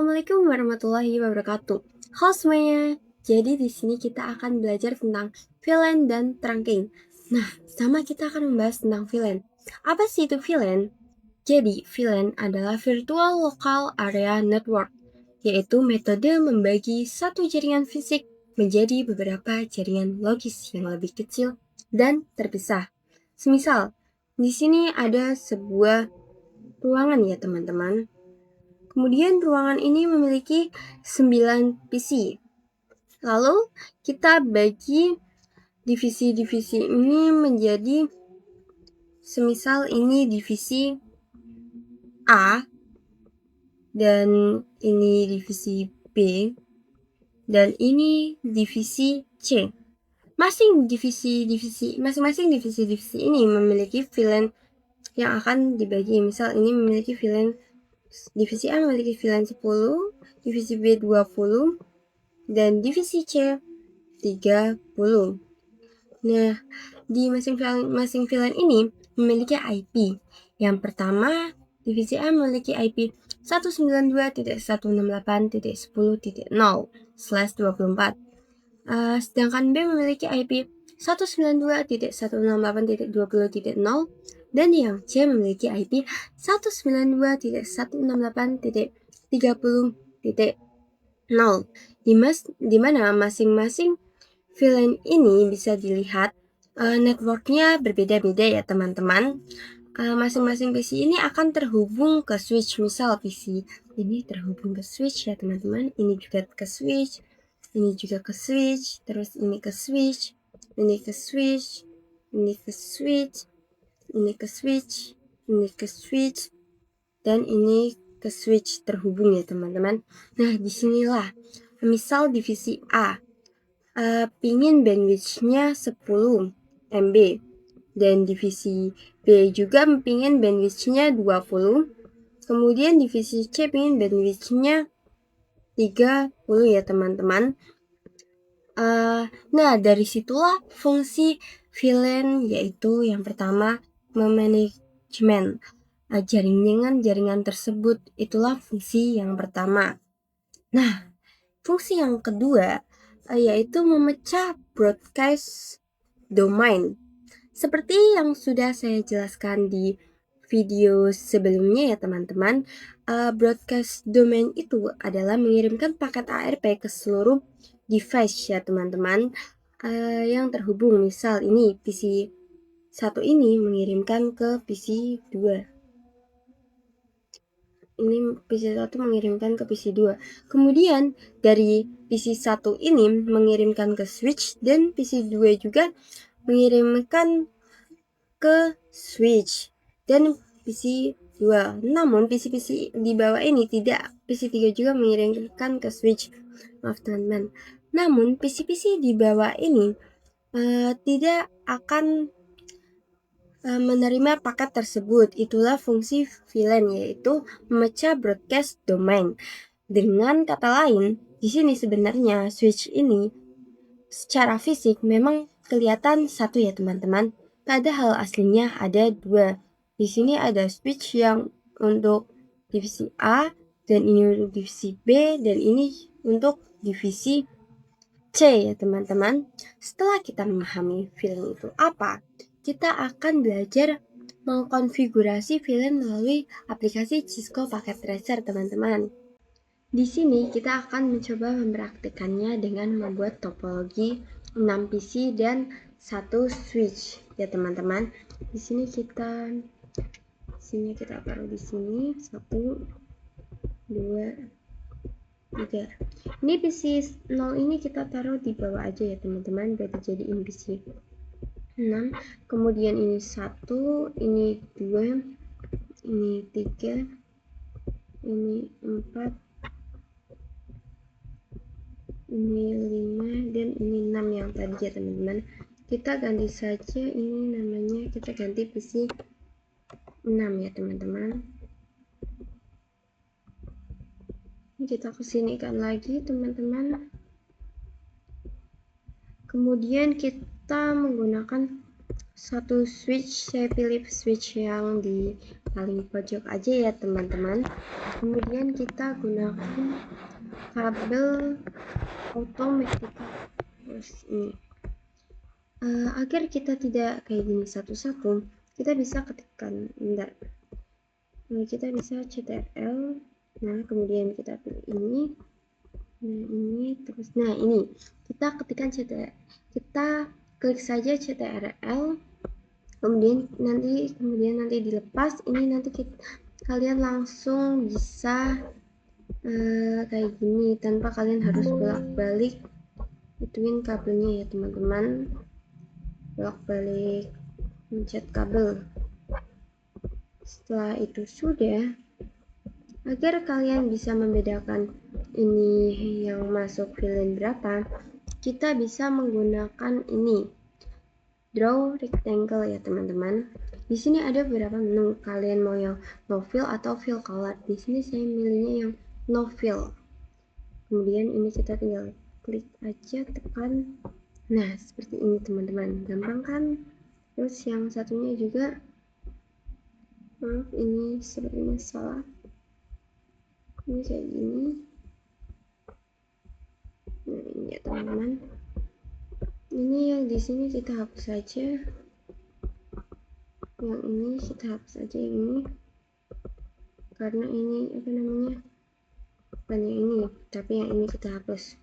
Assalamualaikum warahmatullahi wabarakatuh. Halo semuanya. Jadi di sini kita akan belajar tentang VLAN dan trunking. Nah, sama kita akan membahas tentang VLAN. Apa sih itu VLAN? Jadi, VLAN adalah Virtual Local Area Network, yaitu metode membagi satu jaringan fisik menjadi beberapa jaringan logis yang lebih kecil dan terpisah. Semisal, di sini ada sebuah ruangan ya teman-teman. Kemudian ruangan ini memiliki 9 PC. Lalu kita bagi divisi-divisi ini menjadi, semisal ini divisi A, dan ini divisi B, dan ini divisi C. Masing-masing divisi ini memiliki VLAN yang akan dibagi. Misal ini memiliki VLAN, divisi A memiliki VLAN 10, divisi B 20, dan divisi C 30. Nah, di masing VLAN ini memiliki IP. Yang pertama, divisi A memiliki IP 192.168.10.0/24. Sedangkan B memiliki IP 192.168.20.0, dan yang C memiliki IP 192.168.30.0, di mana masing-masing VLAN ini bisa dilihat networknya berbeda-beda ya teman-teman. Masing-masing PC ini akan terhubung ke switch. Misal PC ini terhubung ke switch ya teman-teman, ini juga ke switch, ini juga ke switch, terus ini ke switch, ini ke switch, ini ke switch, ini ke switch, ini ke switch, dan ini ke switch terhubung ya teman-teman. Nah, disinilah misal divisi A pingin bandwidth-nya 10 MB, dan divisi B juga pingin bandwidth-nya 20, kemudian divisi C pingin bandwidth-nya 30 ya teman-teman. Nah, dari situlah fungsi VLAN, yaitu yang pertama memanajemen jaringan tersebut. Itulah fungsi yang pertama. Nah, fungsi yang kedua yaitu memecah broadcast domain. Seperti yang sudah saya jelaskan di video sebelumnya ya teman-teman, broadcast domain itu adalah mengirimkan paket ARP ke seluruh device ya teman-teman yang terhubung. Misal ini PC 1 ini mengirimkan ke PC 2. Ini PC 1 mengirimkan ke PC 2. Kemudian dari PC 1 ini mengirimkan ke switch, dan PC 2 juga mengirimkan ke switch dan PC 2. Namun PC-PC di bawah ini tidak. PC 3 juga mengirimkan ke switch. Maaf teman-teman. Namun PC-PC di bawah ini tidak akan menerima paket tersebut. Itulah fungsi VLAN, yaitu memecah broadcast domain. Dengan kata lain, di sini sebenarnya switch ini secara fisik memang kelihatan satu ya teman-teman, padahal aslinya ada dua. Di sini ada switch yang untuk divisi A, dan ini untuk divisi B, dan ini untuk divisi C ya teman-teman. Setelah kita memahami VLAN itu apa, kita akan belajar mengkonfigurasi VLAN melalui aplikasi Cisco Packet Tracer teman-teman. Di sini kita akan mencoba mempraktikkannya dengan membuat topologi 6 PC dan 1 switch ya teman-teman. Di sini kita taruh di sini 1, 2, 3. Ini PC 0 ini kita taruh di bawah aja ya teman-teman, biar dijadiin PC 6. Kemudian ini 1, ini 2, ini 3, ini 4, ini 5, dan ini 6 yang tadi ya teman-teman. Kita ganti saja ini namanya, kita ganti PC 6 ya teman-teman. Ini kita kesinikan lagi teman-teman. Kemudian kita menggunakan satu switch, saya pilih switch yang di paling pojok aja ya teman-teman. Kemudian kita gunakan kabel automatic terus ini. Agar kita tidak kayak gini satu-satu, kita bisa ketikkan, bentar. Kita bisa CTRL, nah kemudian kita pilih ini, nah ini terus, nah ini kita ketikkan CTRL, kita klik saja CTRL, kemudian nanti dilepas, ini nanti kalian langsung bisa kayak gini tanpa kalian harus bolak-balik ituin kabelnya ya teman-teman, bolak-balik mencet kabel. Setelah itu sudah, agar kalian bisa membedakan ini yang masuk VLAN berapa, kita bisa menggunakan ini, draw rectangle ya teman-teman. Di sini ada beberapa menu, kalian mau yang no fill atau fill color. Di sini saya milihnya yang no fill. Kemudian ini kita tinggal klik aja, tekan. Nah, seperti ini teman-teman, gampang kan? Terus yang satunya juga, maaf ini sepertinya salah, ini kayak gini. Nah ini ya teman-teman, ini yang di sini kita hapus saja, yang ini kita hapus saja, yang ini karena ini apa namanya, bukan yang ini tapi yang ini kita hapus.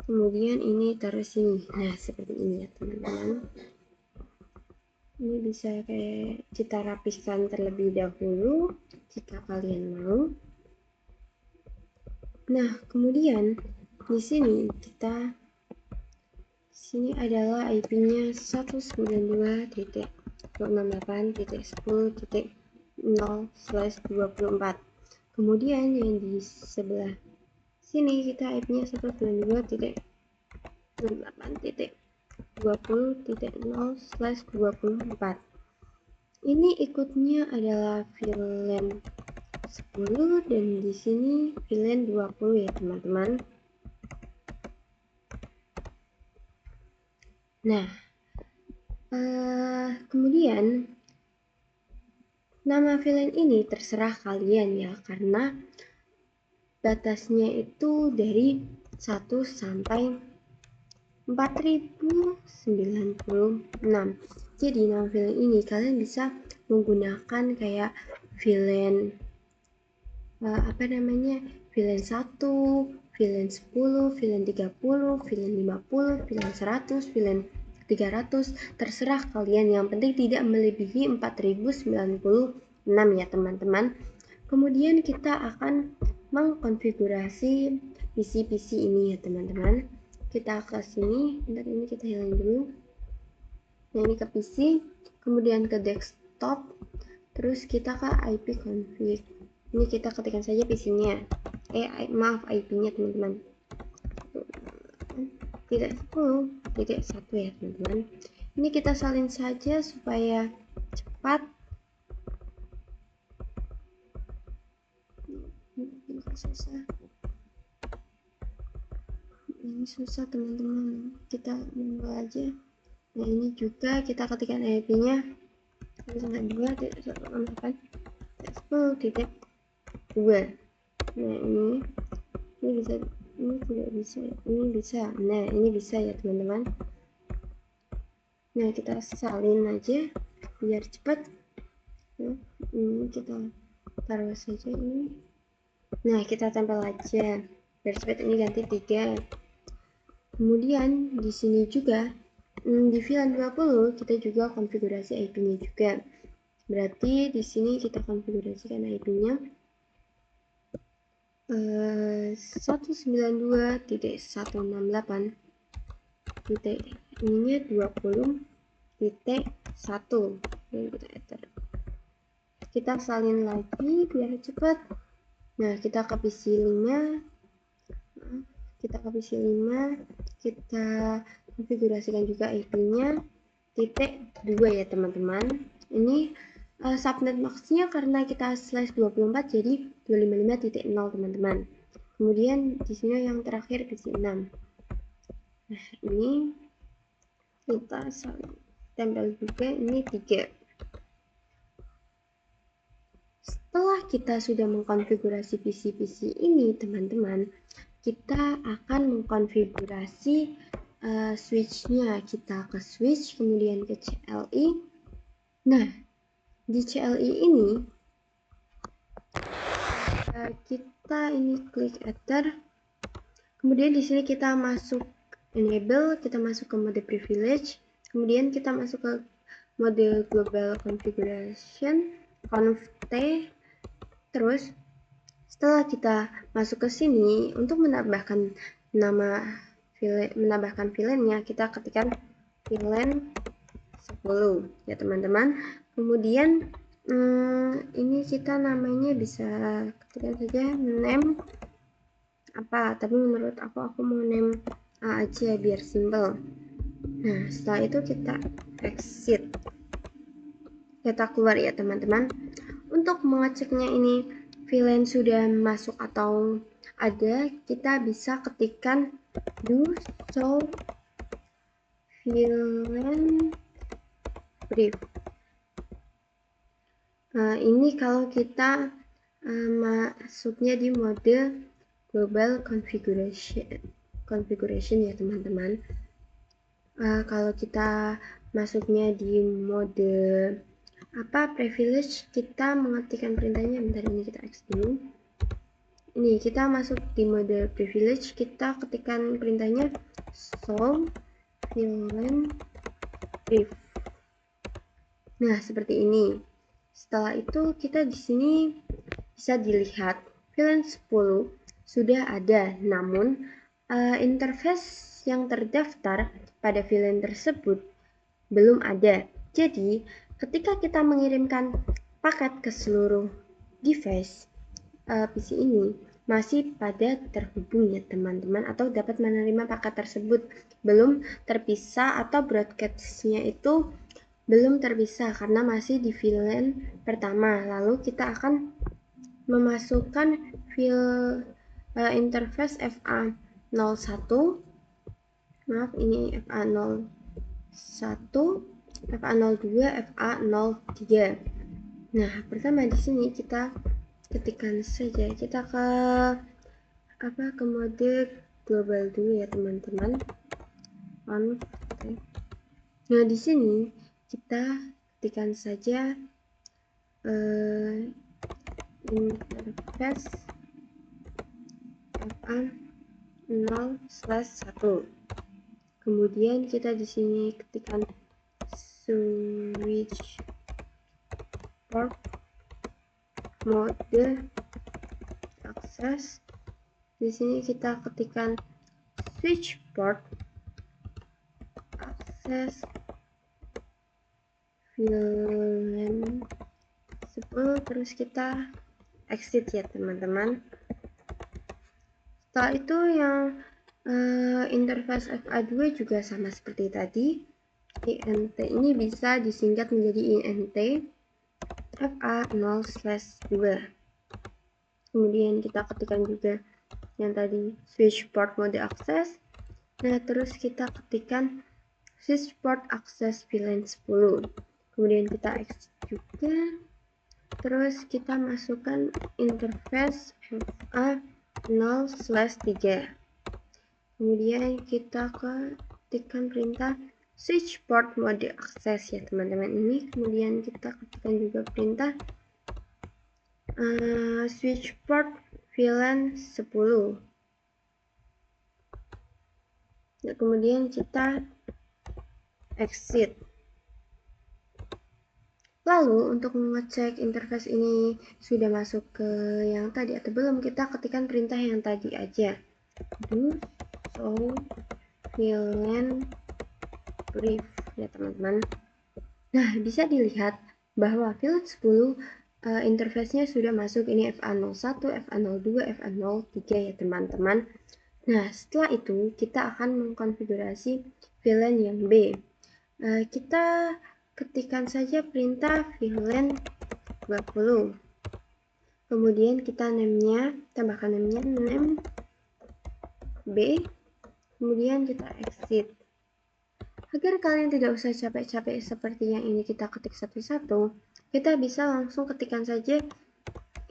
Kemudian ini taruh sini. Nah seperti ini ya teman-teman. Ini bisa kayak kita rapihkan terlebih dahulu jika kalian mau. Nah kemudian di sini adalah IP-nya 192.168.10.0/24. Kemudian yang di sebelah sini kita IP-nya 192.168.20.0/24. Ini ikutnya adalah VLAN 10 dan di sini VLAN 20 ya teman-teman. Nah, kemudian nama VLAN ini terserah kalian ya, karena batasnya itu dari 1 sampai 4096. Jadi nama VLAN ini kalian bisa menggunakan kayak VLAN VLAN 1, VLAN 10, VLAN 30, VLAN 50, VLAN 100, VLAN 300, terserah kalian, yang penting tidak melebihi 4096 ya teman-teman. Kemudian kita akan mengkonfigurasi PC ini ya teman-teman. Kita ke sini, bentar ini kita hilangin dulu. Nah ini ke PC, kemudian ke desktop, terus kita ke IP config. Ini kita ketikkan saja PC-nya, IP-nya teman-teman, tidak 10, tidak 1 ya teman-teman. Ini kita salin saja supaya cepat. Ini susah teman-teman, kita mulai aja. Nah ini juga kita ketikkan IP-nya 192.168.10.2. Nah ini bisa, ini tidak bisa, ini bisa. Nah ini bisa ya teman-teman. Nah kita salin aja biar cepat. Nah, ini kita taruh saja ini. Nah kita tempel aja biar cepat, ini ganti 3. Kemudian di sini juga di VLAN 20 kita juga konfigurasi IP-nya juga. Berarti di sini kita konfigurasikan IP-nya 192.168 ininya 20.1 dan kita enter. Kita salin lagi biar cepat. Nah kita ke PC 5, kita konfigurasikan juga IP-nya .2 ya teman-teman. Ini subnet max-nya karena kita /24 jadi 255.0 teman-teman. kemudian di sini yang terakhir PC 6. Nah, ini kita tempel juga ini 3. Setelah kita sudah mengkonfigurasi PC-PC ini, teman-teman, kita akan mengkonfigurasi switch-nya. Kita ke switch, kemudian ke CLI. Nah, di CLI ini kita ini klik Ether, kemudian di sini kita masuk enable, kita masuk ke mode privilege, kemudian kita masuk ke mode global configuration conf t. Terus setelah kita masuk ke sini, untuk menambahkan VLAN-nya, kita ketikkan VLAN 10 ya teman-teman. Kemudian ini kita namanya bisa ketikkan saja name apa, tapi menurut aku mau name A aja biar simple. Nah, setelah itu kita exit, kita keluar ya teman-teman. Untuk mengeceknya ini VLAN sudah masuk atau ada, kita bisa ketikkan do show VLAN brief. Ini kalau kita masuknya di mode global configuration ya teman-teman. Kalau kita masuknya di mode privilege, kita mengetikkan perintahnya. Bentar, ini kita X dulu. Ini kita masuk di mode privilege, kita ketikkan perintahnya show VLAN brief. Nah, seperti ini. Setelah itu kita di sini bisa dilihat VLAN 10 sudah ada, namun interface yang terdaftar pada VLAN tersebut belum ada. Jadi, ketika kita mengirimkan paket ke seluruh device PC ini masih pada terhubung ya teman-teman, atau dapat menerima paket tersebut, belum terpisah atau broadcast-nya itu belum terpisah karena masih di VLAN pertama. Lalu kita akan memasukkan interface FA01, maaf ini FA01, FA02, FA03. Nah, pertama di sini kita ketikkan saja, kita ke mode global dulu ya teman-teman. Nah, di sini kita ketikkan saja interface FA0/1. Kemudian kita di sini ketikkan switch port mode access. Di sini kita ketikkan switch port access VLAN 10, terus kita exit ya teman-teman. Setelah itu yang interface FA2 juga sama seperti tadi. INT ini bisa disingkat menjadi INT FA0/2. Kemudian kita ketikkan juga yang tadi switch port mode access. Nah, terus kita ketikkan switch port access VLAN 10. Kemudian kita exit juga. Terus kita masukkan interface FA0/3. Kemudian kita ketikkan perintah switch port mode access ya teman-teman ini. Kemudian kita ketikkan juga perintah switch port VLAN 10. Nah, kemudian kita exit. Lalu untuk mengecek interface ini sudah masuk ke yang tadi atau belum, kita ketikkan perintah yang tadi aja, do show VLAN brief ya teman-teman. Nah, bisa dilihat bahwa VLAN 10 interface-nya sudah masuk, ini FA01, FA02, FA03 ya teman-teman. Nah, setelah itu kita akan mengkonfigurasi VLAN yang B. Kita ketikkan saja perintah VLAN 20. Kemudian kita tambahkan name-nya name B, kemudian kita exit. Agar kalian tidak usah capek-capek seperti yang ini kita ketik satu-satu, kita bisa langsung ketikkan saja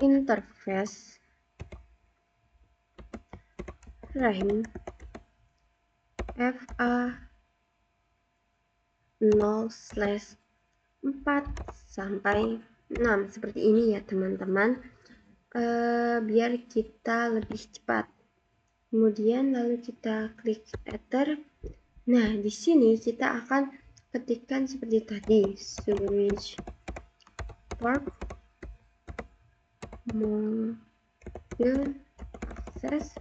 interface rank FA0/4 sampai 6 seperti ini ya teman-teman, biar kita lebih cepat. Kemudian lalu kita klik enter. Nah, di sini kita akan ketikkan seperti tadi, switch port mobile access.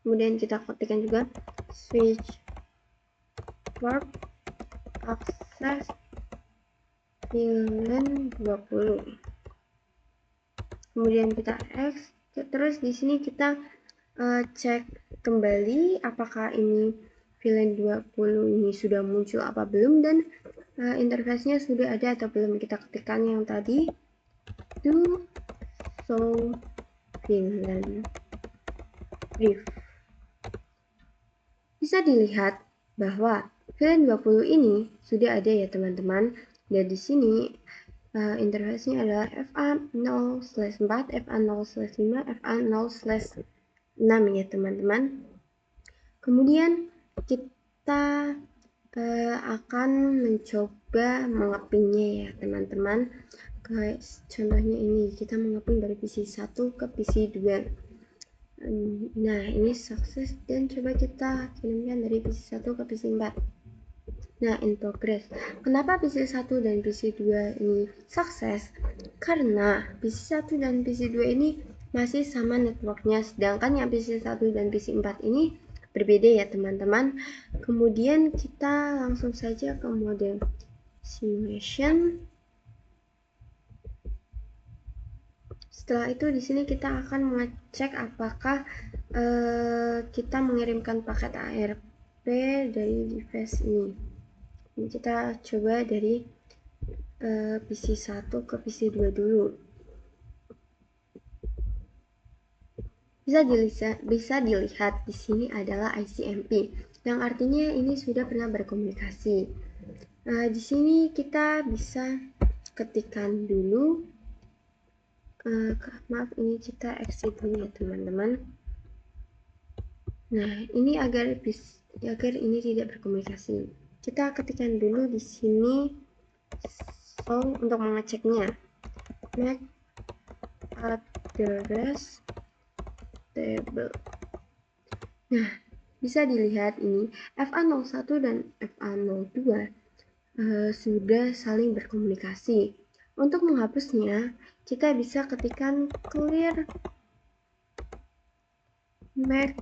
Kemudian kita ketikkan juga switch port access VLAN 20. Kemudian kita X. Terus di sini kita cek kembali apakah ini VLAN 20 ini sudah muncul apa belum, dan interface-nya sudah ada atau belum. Kita ketikkan yang tadi, do show VLAN brief. Bisa dilihat bahwa VLAN 20 ini sudah ada ya teman-teman. Dan di sini interface-nya adalah FA0/4, FA0/5, FA0/6 ya teman-teman. Kemudian kita akan mencoba mengepingnya ya teman-teman. Kayak contohnya ini, kita mengeping dari PC 1 ke PC 2. Nah, ini sukses, dan coba kita kirimkan dari PC 1 ke PC 4. Nah, in progress. Kenapa PC 1 dan PC 2 ini sukses? Karena PC 1 dan PC 2 ini masih sama networknya, sedangkan yang PC 1 dan PC 4 ini berbeda ya teman-teman. Kemudian kita langsung saja ke mode simulation. Setelah itu di sini kita akan mengecek apakah kita mengirimkan paket ARP dari device ini. Ini kita coba dari PC 1 ke PC 2 dulu. Bisa dilihat di sini adalah ICMP, yang artinya ini sudah pernah berkomunikasi. Di sini kita bisa ketikkan dulu. Maaf, ini kita exit dulu ya teman-teman. Nah, ini agar ini tidak berkomunikasi, kita ketikkan dulu di sini untuk mengeceknya. MAC address table. Nah, bisa dilihat ini FA01 dan FA02 sudah saling berkomunikasi. Untuk menghapusnya, kita bisa ketikkan clear MAC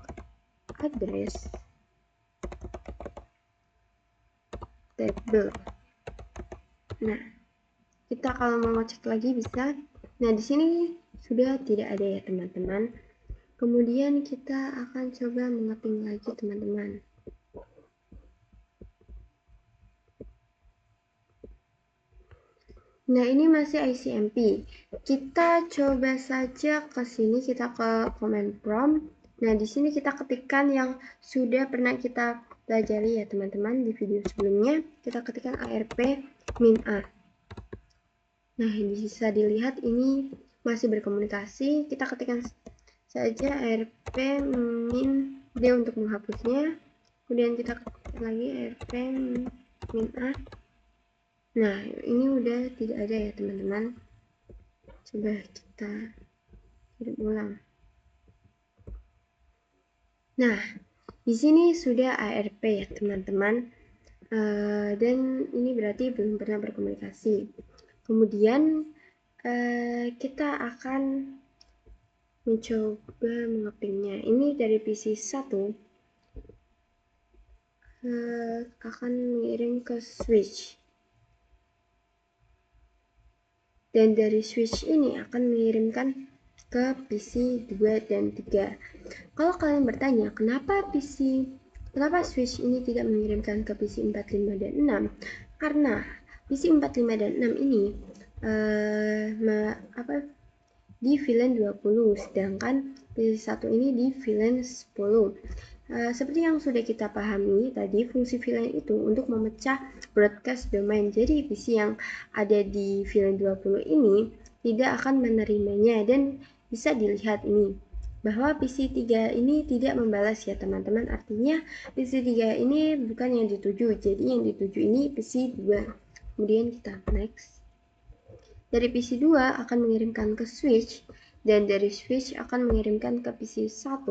address table. Nah, kita kalau mau ngecek lagi bisa. Nah, di sini sudah tidak ada ya teman-teman. Kemudian kita akan coba mengeping lagi teman-teman. Nah, ini masih ICMP. Kita coba saja ke sini, kita ke command prompt. Nah, di sini kita ketikkan yang sudah pernah kita pelajari ya teman-teman di video sebelumnya. Kita ketikkan ARP-A. Nah, bisa dilihat ini masih berkomunikasi. Kita ketikkan saja ARP-D untuk menghapusnya. Kemudian kita ketikkan lagi ARP-A. Nah, ini udah tidak ada ya teman-teman. Coba kita kirim ulang. Nah, di sini sudah ARP ya teman-teman. Dan ini berarti belum pernah berkomunikasi. Kemudian kita akan mencoba mengepingnya. Ini dari PC 1 akan mengirim ke switch. Dan dari switch ini akan mengirimkan ke PC 2 dan 3. Kalau kalian bertanya, kenapa switch ini tidak mengirimkan ke PC 4, 5, dan 6? Karena PC 4, 5, dan 6 ini di VLAN 20, sedangkan PC1 ini di VLAN 10. Seperti yang sudah kita pahami tadi, fungsi VLAN itu untuk memecah broadcast domain. Jadi PC yang ada di VLAN 20 ini tidak akan menerimanya, dan bisa dilihat ini bahwa PC3 ini tidak membalas ya teman-teman. Artinya PC3 ini bukan yang dituju, jadi yang dituju ini PC2. Kemudian kita next. Dari PC2 akan mengirimkan ke switch, dan dari switch akan mengirimkan ke PC1.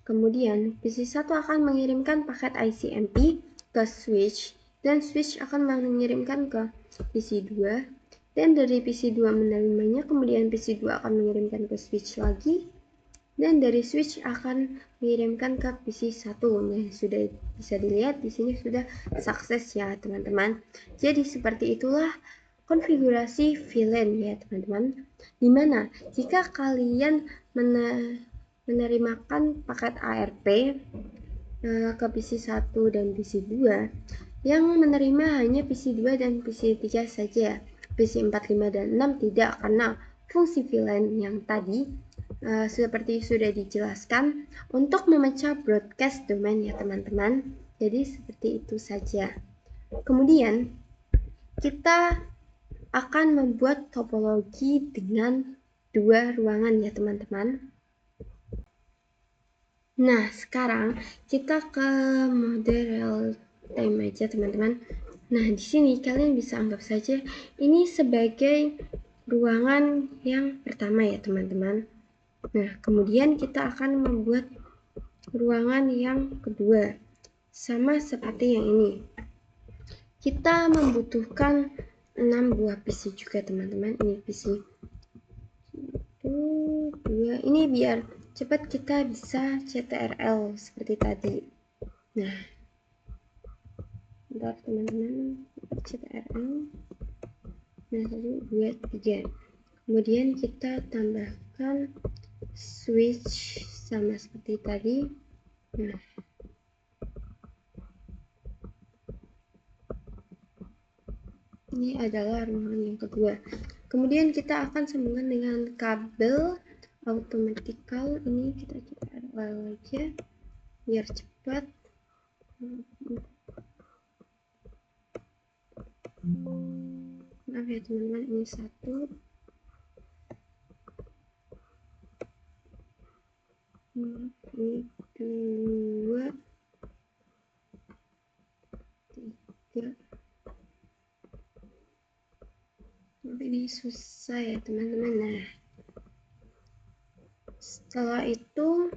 Kemudian, PC1 akan mengirimkan paket ICMP ke switch, dan switch akan mengirimkan ke PC2, dan dari PC2 menerimanya, kemudian PC2 akan mengirimkan ke switch lagi, dan dari switch akan mengirimkan ke PC1. Nah, sudah bisa dilihat di sini sudah sukses ya teman-teman. Jadi seperti itulah konfigurasi VLAN ya teman-teman, dimana jika kalian menerimakan paket ARP ke PC1 dan PC2, yang menerima hanya PC2 dan PC3 saja. PC4, 5, dan 6 tidak, karena fungsi VLAN yang tadi seperti sudah dijelaskan untuk memecah broadcast domain ya teman-teman. Jadi seperti itu saja. Kemudian kita akan membuat topologi dengan dua ruangan ya teman-teman. Nah, sekarang kita ke mode real time aja teman-teman. Nah, di sini kalian bisa anggap saja ini sebagai ruangan yang pertama ya teman-teman. Nah, kemudian kita akan membuat ruangan yang kedua, sama seperti yang ini. Kita membutuhkan 6 buah PC juga teman-teman. Ini PC 2, ini biar cepat kita bisa CTRL seperti tadi. Nah, bentar teman-teman, CTRL. Nah, 1, 2, 3. Kemudian kita tambahkan switch sama seperti tadi. Nah, ini adalah ruangan yang kedua. Kemudian kita akan sambungkan dengan kabel automatical. Ini kita CTRL aja biar cepat. Maaf ya teman-teman, ini 1, ini 2, 3. Ini susah ya teman-teman. Nah, setelah itu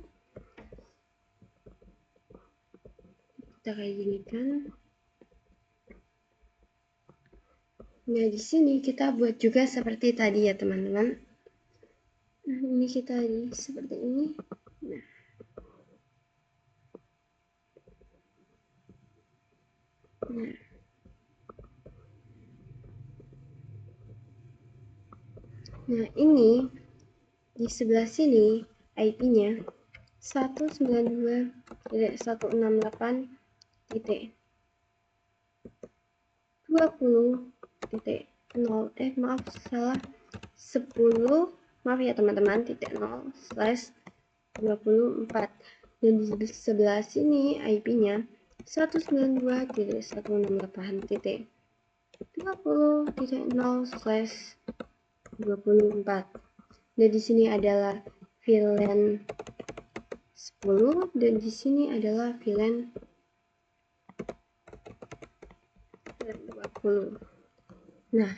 kita kayak gini kan. Nah, di sini kita buat juga seperti tadi ya teman-teman. Nah, ini kita seperti ini. Nah, ini di sebelah sini IP-nya 192.168.20.0, maaf salah, 10, maaf ya teman-teman, .0/24. Dan di sebelah sini IP-nya 192.168.20.0/24. Dan di sini adalah VLAN 10, dan di sini adalah VLAN 20. Nah,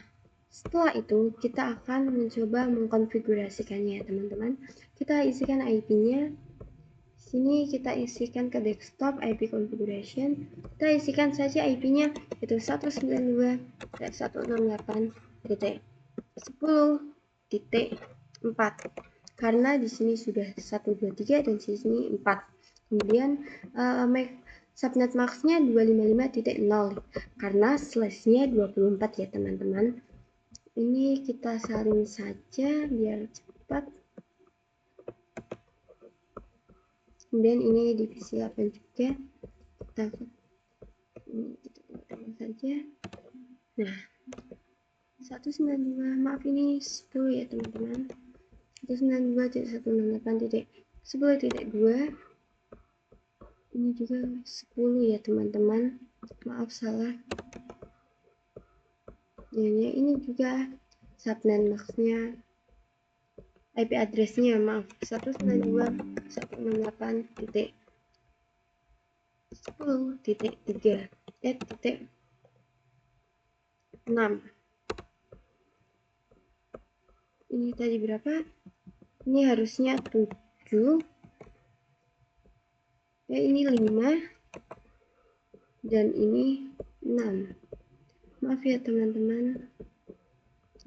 setelah itu kita akan mencoba mengkonfigurasikannya teman-teman. Kita isikan IP-nya. Di sini kita isikan ke desktop IP configuration. Kita isikan saja IP-nya yaitu 192.168.10.4, karena di sini sudah 123 dan di sini 4. Kemudian subnet max-nya 255.0 karena slash-nya 24 ya teman-teman. Ini kita salin saja biar cepat. Kemudian ini divisi 8 juga. Kita tambah saja. Nah, 192, maaf ini 10 ya teman-teman. 192.168.10.2. Ini juga 10 ya teman-teman, maaf salah. Ini juga subnet max-nya, IP address-nya maaf, 192.168.10.3.6. Ini tadi berapa? Ini harusnya 7. Ini 5 dan ini 6. Maaf ya teman-teman,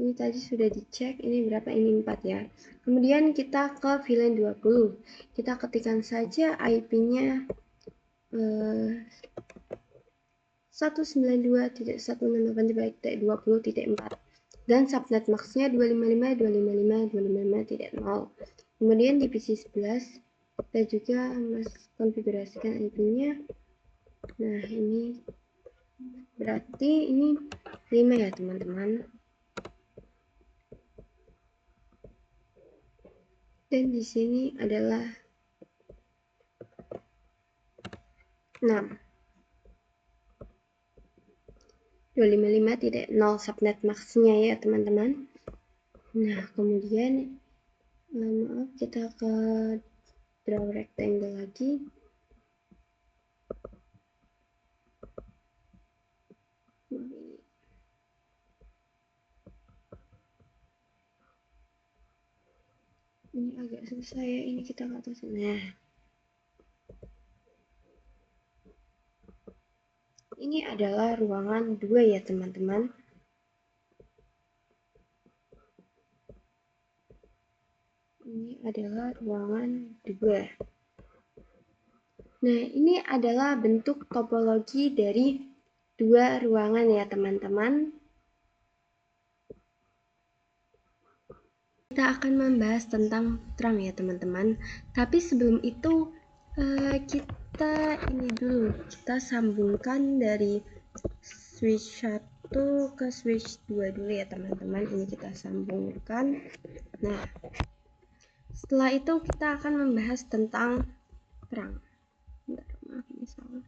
ini tadi sudah dicek, ini berapa, ini 4 ya. Kemudian kita ke VLAN 20, kita ketikkan saja IP-nya 192.168.20.4 dan subnet max-nya 255.255.255.0. Kemudian divisi 11 kita juga konfigurasikan IP-nya. Nah, ini berarti ini 5 ya teman-teman. Dan di sini adalah 6. 255.0 subnet max-nya ya teman-teman. Nah, kemudian maaf, kita ke draw rectangle lagi. Ini agak susah ya, ini kita ke atas. Nah, ini adalah ruangan 2 ya teman-teman. Ini adalah ruangan 2. Nah, ini adalah bentuk topologi dari 2 ruangan ya teman-teman. Kita akan membahas tentang terang ya teman-teman. Tapi sebelum itu kita sambungkan dari switch 1 ke switch 2 dulu ya teman-teman. Ini kita sambungkan. Nah, setelah itu kita akan membahas tentang terang. Maaf, ini salah.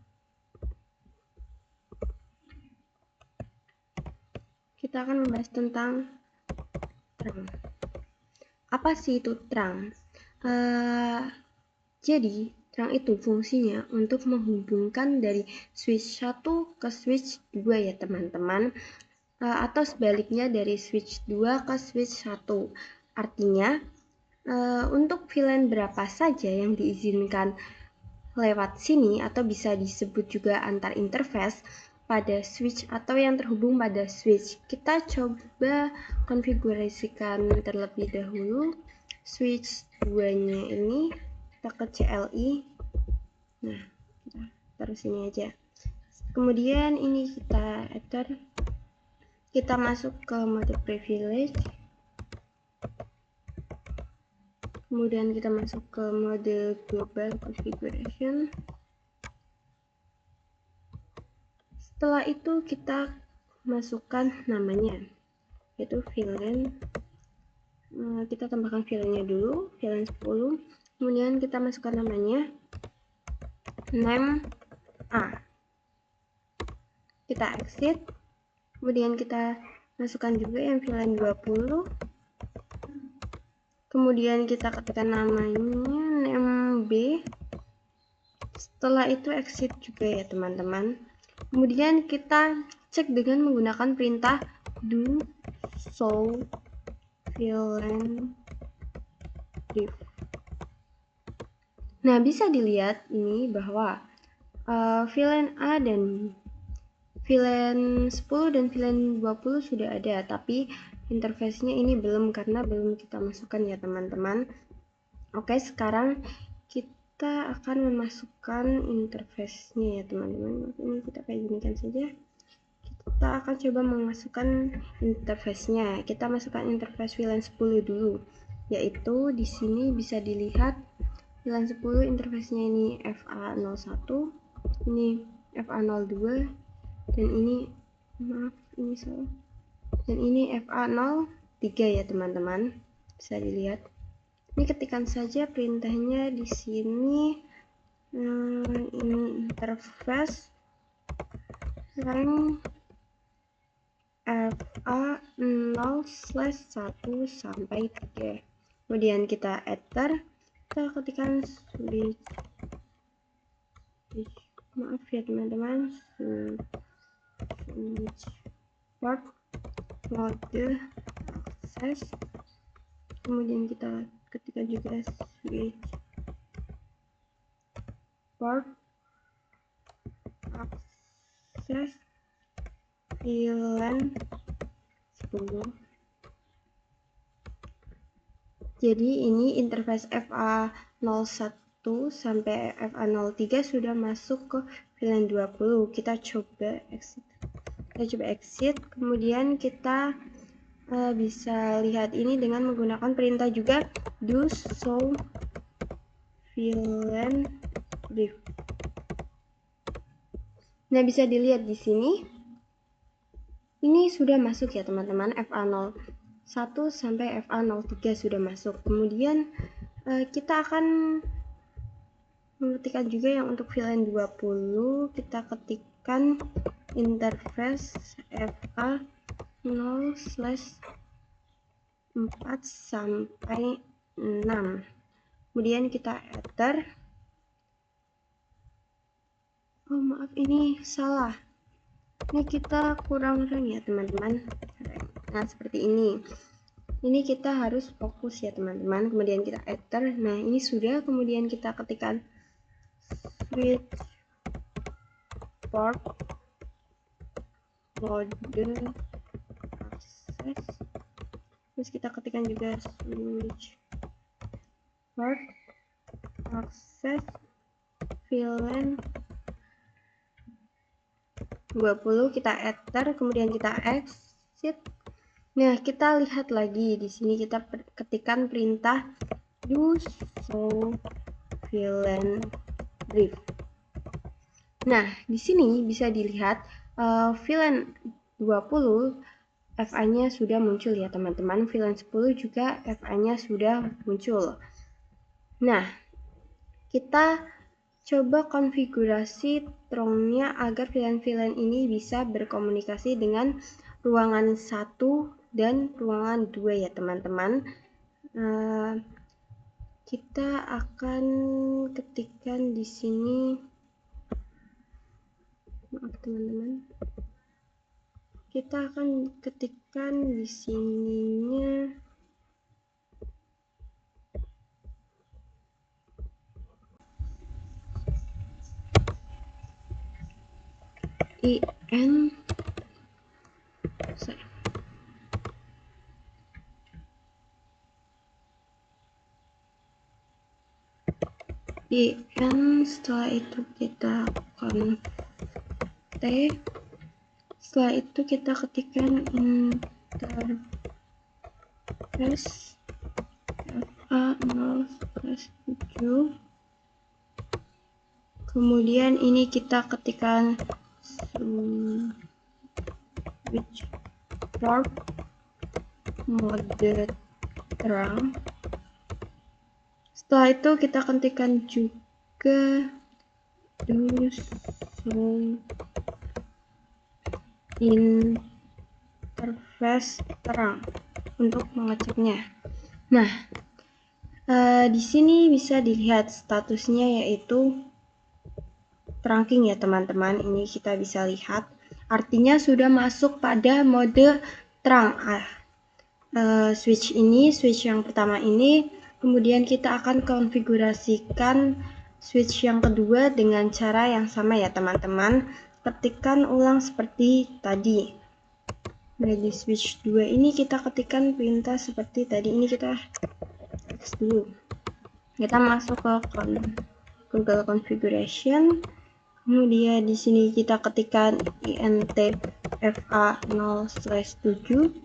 Kita akan membahas tentang terang. Apa sih itu terang? Jadi, terang itu fungsinya untuk menghubungkan dari switch 1 ke switch 2 ya teman-teman. Atau sebaliknya dari switch 2 ke switch 1. Artinya, untuk VLAN berapa saja yang diizinkan lewat sini atau bisa disebut juga antar interface pada switch atau yang terhubung pada switch. Kita coba konfigurasikan terlebih dahulu switch 2-nya ini, kita ke CLI. Nah, kita taruh sini aja. Kemudian ini kita enter, kita masuk ke mode privilege. Kemudian kita masuk ke mode global configuration. Setelah itu kita masukkan namanya, yaitu VLAN. Kita tambahkan VLAN-nya dulu, VLAN 10. Kemudian kita masukkan namanya, name A. Kita exit. Kemudian kita masukkan juga yang VLAN 20. Kemudian kita ketikkan namanya name B. Setelah itu exit juga ya teman-teman. Kemudian kita cek dengan menggunakan perintah do show VLAN div. Nah, bisa dilihat ini bahwa VLAN A dan VLAN 10 dan VLAN 20 sudah ada, tapi interface-nya ini belum karena belum kita masukkan ya teman-teman. Oke, sekarang kita akan memasukkan interface-nya ya teman-teman. Ini kita kayak gini kan saja. Kita akan coba memasukkan interface-nya. Kita masukkan interface VLAN 10 dulu, yaitu di sini bisa dilihat VLAN 10 interface-nya ini FA01, ini FA02, dan ini maaf ini salah, dan ini FA03 ya teman-teman, bisa dilihat. Ini ketikan saja perintahnya di sini. Ini interface rank FA0/1 sampai 3. Kemudian kita enter, kita ketikkan switch, maaf ya teman-teman, switch port mode access, kemudian kita ketikkan juga switch port access VLAN 10. Jadi ini interface FA01 sampai FA03 sudah masuk ke VLAN 20. Kita coba exit. Kemudian kita bisa lihat ini dengan menggunakan perintah juga do show VLAN brief. Nah, bisa dilihat di sini. Ini sudah masuk ya teman-teman, FA01 sampai FA03 sudah masuk. Kemudian kita akan mengetikkan juga yang untuk VLAN 20, kita ketikkan interface FA0/4 sampai 6. Kemudian kita enter. Oh maaf, ini salah. Ini kita kurang rank ya teman-teman. Nah seperti ini. Ini kita harus fokus ya teman-teman. Kemudian kita enter. Nah ini sudah. Kemudian kita ketikkan switch port mode access. Terus kita ketikkan juga switch port access VLAN 20, kita enter, kemudian kita exit. Nah, kita lihat lagi di sini, kita ketikkan perintah do show VLAN brief. Nah, di sini bisa dilihat VLAN 20 FA-nya sudah muncul ya teman-teman. VLAN 10 juga FA-nya sudah muncul. Nah, kita coba konfigurasi Throne-nya agar VLAN-VLAN ini bisa berkomunikasi dengan ruangan 1 dan ruangan 2 ya teman-teman. Kita akan ketikkan di sini, maaf teman-teman. Kita akan ketikkan di sininya IN setelah itu kita connect, setelah itu kita ketikkan interface FA0/7, kemudian ini kita ketikkan switch port mode terang. Setelah itu kita ketikkan juga do show interface terang untuk mengeceknya. Nah, di sini bisa dilihat statusnya yaitu trunking ya teman-teman. Ini kita bisa lihat, artinya sudah masuk pada mode terang. Switch yang pertama ini. Kemudian kita akan konfigurasikan switch yang kedua dengan cara yang sama ya teman-teman. Ketikkan ulang seperti tadi. Nah, di switch 2 ini kita ketikkan perintah seperti tadi. Ini kita X dulu. Kita masuk ke Google Configuration. Kemudian di sini kita ketikkan int FA0/7.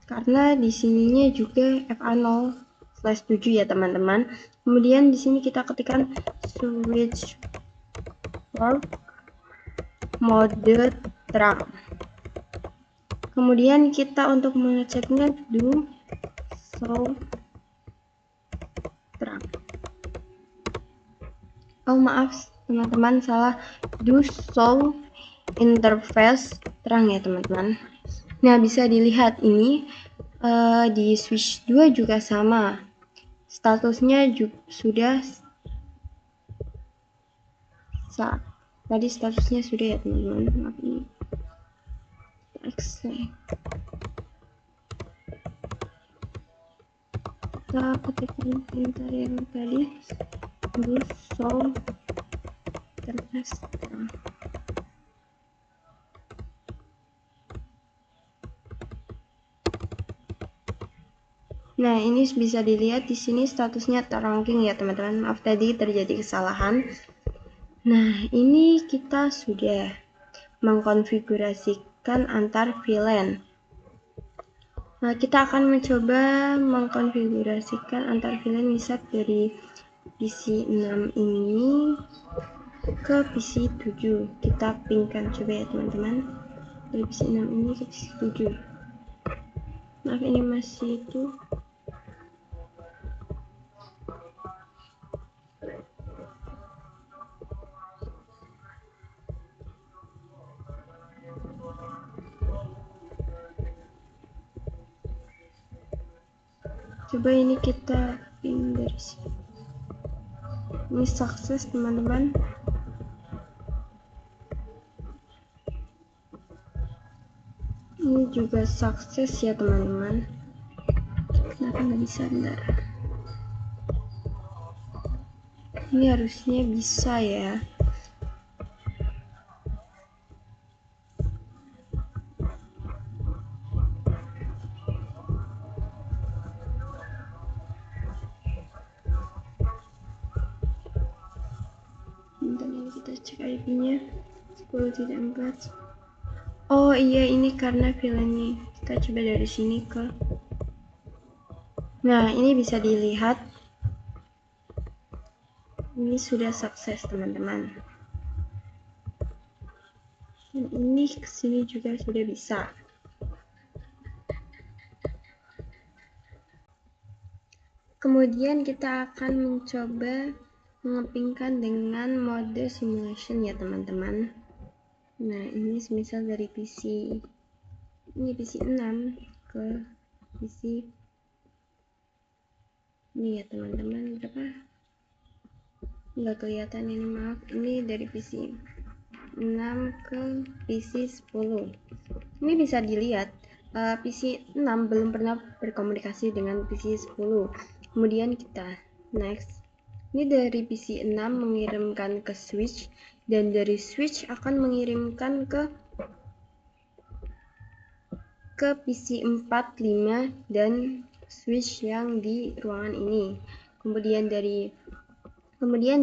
Karena di sininya juga FA0/7 ya teman-teman. Kemudian di sini kita ketikkan switch port mode terang. Kemudian kita untuk mengeceknya do show terang. Oh maaf teman-teman, salah, do show interface terang ya teman-teman. Nah bisa dilihat ini di switch 2 juga sama, statusnya juga sudah tadi statusnya sudah ya teman-teman. Maaf ini kita ketikkan perintah yang tadi, do show interface terang. Nah, ini bisa dilihat di sini statusnya terangking ya teman-teman. Maaf tadi terjadi kesalahan. Nah, ini kita sudah mengkonfigurasikan antar VLAN. Nah, kita akan mencoba mengkonfigurasikan antar VLAN misal dari PC 6 ini ke PC 7. Kita pingkan coba ya teman-teman. Dari PC 6 ini ke PC 7. Maaf ini masih itu. Coba ini kita ping dari sini. Ini sukses teman-teman. Ini juga sukses ya teman-teman. Kenapa nggak bisa, bentar. Ini harusnya bisa ya. Bentar ini kita cek IP-nya. 10.4. Oh iya, ini karena VLAN-nya. Kita coba dari sini ke. Nah, ini bisa dilihat. Ini sudah sukses teman-teman. Dan ini kesini juga sudah bisa. Kemudian kita akan mencoba mengepingkan dengan mode simulation ya teman-teman. Nah, ini semisal dari PC ini PC 6 ke PC ini ya teman-teman, berapa? Nggak kelihatan ini, maaf. Ini dari PC 6 ke PC 10. Ini bisa dilihat PC 6 belum pernah berkomunikasi dengan PC 10. Kemudian kita next. Ini dari PC 6 mengirimkan ke switch, dan dari switch akan mengirimkan ke PC 4, 5 dan switch yang di ruangan ini. Kemudian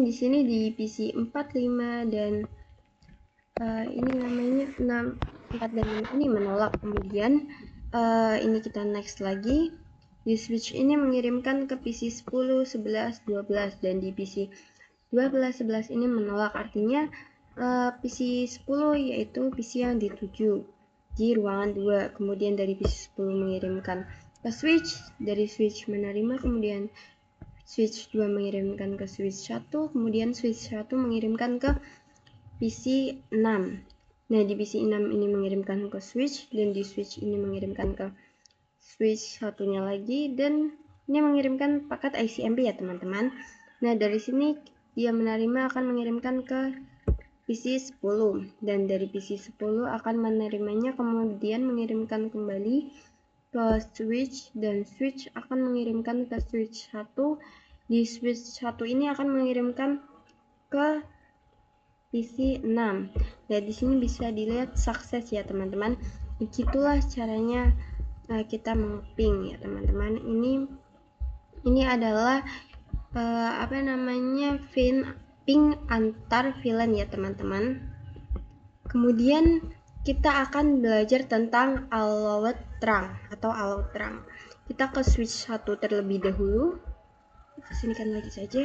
di sini di PC 4, 5 dan ini namanya 6, 4 dan 5 ini menolak. Kemudian ini kita next lagi. Di switch ini mengirimkan ke PC 10, 11, 12 dan di PC 12, 11 ini menolak. Artinya PC 10 yaitu PC yang dituju di ruangan 2. Kemudian dari PC 10 mengirimkan ke switch, dari switch menerima, kemudian switch 2 mengirimkan ke switch 1, kemudian switch 1 mengirimkan ke PC 6. Nah, di PC 6 ini mengirimkan ke switch, dan di switch ini mengirimkan ke switch satunya lagi, dan ini mengirimkan paket ICMP ya teman-teman. Nah, dari sini dia menerima akan mengirimkan ke PC 10, dan dari PC 10 akan menerimanya kemudian mengirimkan kembali ke switch, dan switch akan mengirimkan ke switch 1. Di switch 1 ini akan mengirimkan ke PC 6. Nah, di sini bisa dilihat sukses ya teman-teman. Begitulah caranya kita mengeping ya teman-teman. Ini adalah ping antar VLAN ya teman-teman. Kemudian kita akan belajar tentang allowed terang atau allow terang. Kita ke switch 1 terlebih dahulu. Kesinikan lagi saja.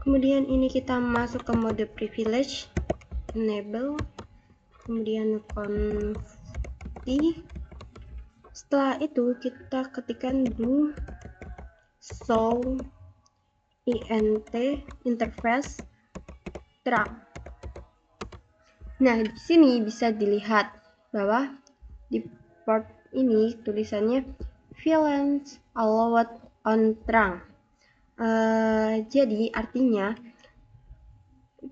Kemudian ini kita masuk ke mode privilege, enable, kemudian confi. Setelah itu kita ketikkan do show int interface trunk. Nah, di sini bisa dilihat bahwa di port ini tulisannya VLAN allowed on trunk. Jadi artinya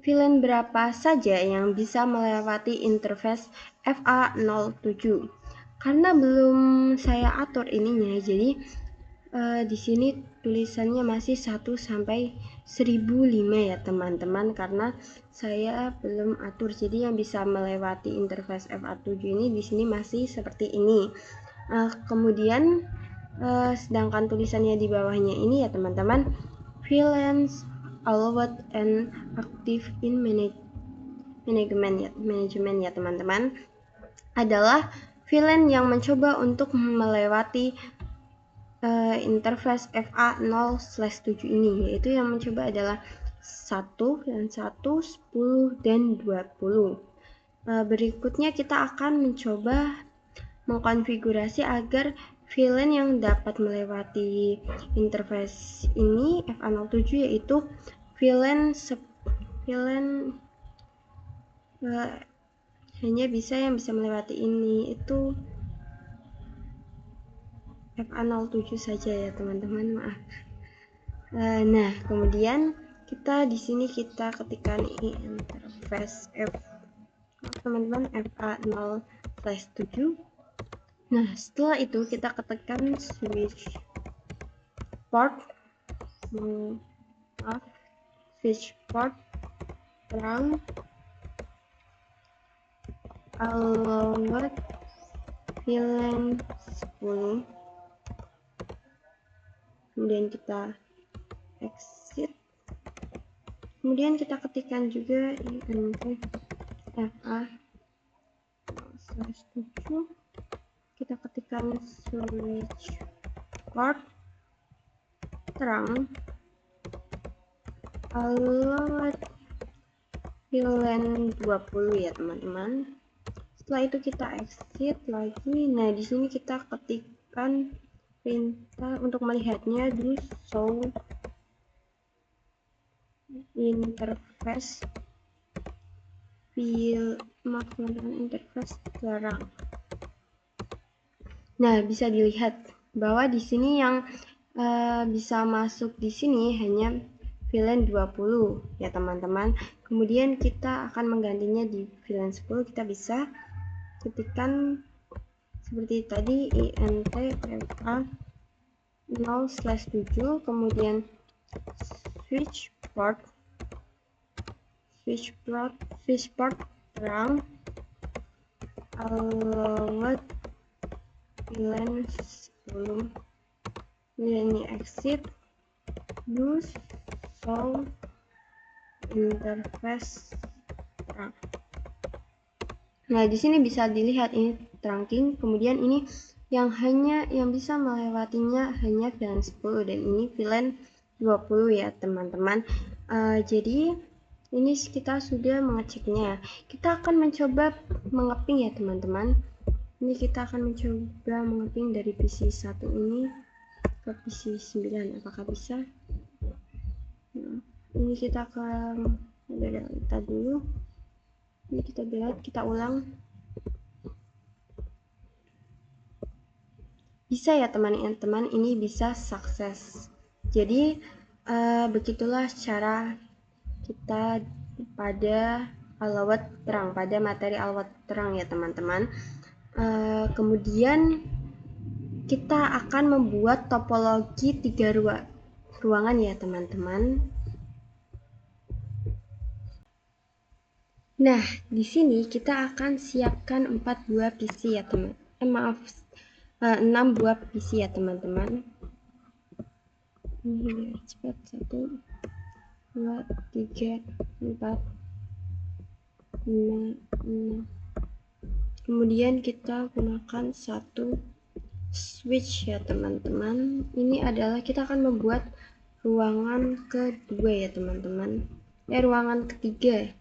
VLAN berapa saja yang bisa melewati interface FA07. Karena belum saya atur ininya, jadi di sini tulisannya masih 1 sampai 1005 ya teman-teman, karena saya belum atur. Jadi yang bisa melewati interface FA7 ini di sini masih seperti ini. Kemudian sedangkan tulisannya di bawahnya ini ya teman-teman, VLANs allowed and active in management ya teman-teman, adalah VLAN yang mencoba untuk melewati interface FA0/7 ini, yaitu yang mencoba adalah 1 dan 1, 10 dan 20. Berikutnya kita akan mencoba mengkonfigurasi agar VLAN yang dapat melewati interface ini FA07 yaitu VLAN hanya yang bisa melewati ini, itu FA07 saja ya teman-teman, maaf. Nah, kemudian kita di sini kita ketikkan interface teman-teman FA0/7. Nah, setelah itu kita ketikkan switch port terang allowed VLAN 10. Kemudian kita exit. Kemudian kita ketikkan juga int FA/7. Kita ketikkan switch port terang allowed VLAN 20 ya teman-teman. Setelah itu kita exit lagi. Nah, di sini kita ketikkan perintah untuk melihatnya di show interface interface terang. Nah, bisa dilihat bahwa di sini yang bisa masuk di sini hanya VLAN 20 ya teman-teman. Kemudian kita akan menggantinya di VLAN 10. Kita bisa ketikkan seperti tadi int FA0/7, kemudian switch port terang allowed VLAN 10. Kemudian ini exit, use show interface terang. Nah, di sini bisa dilihat ini trunking, kemudian ini yang bisa melewatinya hanya VLAN 10 dan ini VLAN 20 ya teman-teman. Jadi ini kita sudah mengeceknya. Kita akan mencoba mengeping ya teman-teman. Ini kita akan mencoba mengeping dari PC 1 ini ke PC 9. Apakah bisa? Nah, ini kita akan delta dulu. Ini kita lihat, kita ulang. Bisa ya teman-teman, ini bisa sukses. Jadi begitulah cara kita pada allowed terang, pada materi allowed terang ya teman-teman. Kemudian kita akan membuat topologi 3 ruangan ya teman-teman. Nah, di sini kita akan siapkan 4 buah PC ya teman. 6 buah PC ya teman-teman. Ini cepat, 1, 2, 3, 4, 5, 6. Kemudian kita gunakan 1 switch ya teman-teman. Ini adalah kita akan membuat ruangan kedua ya teman-teman. Ruangan ketiga.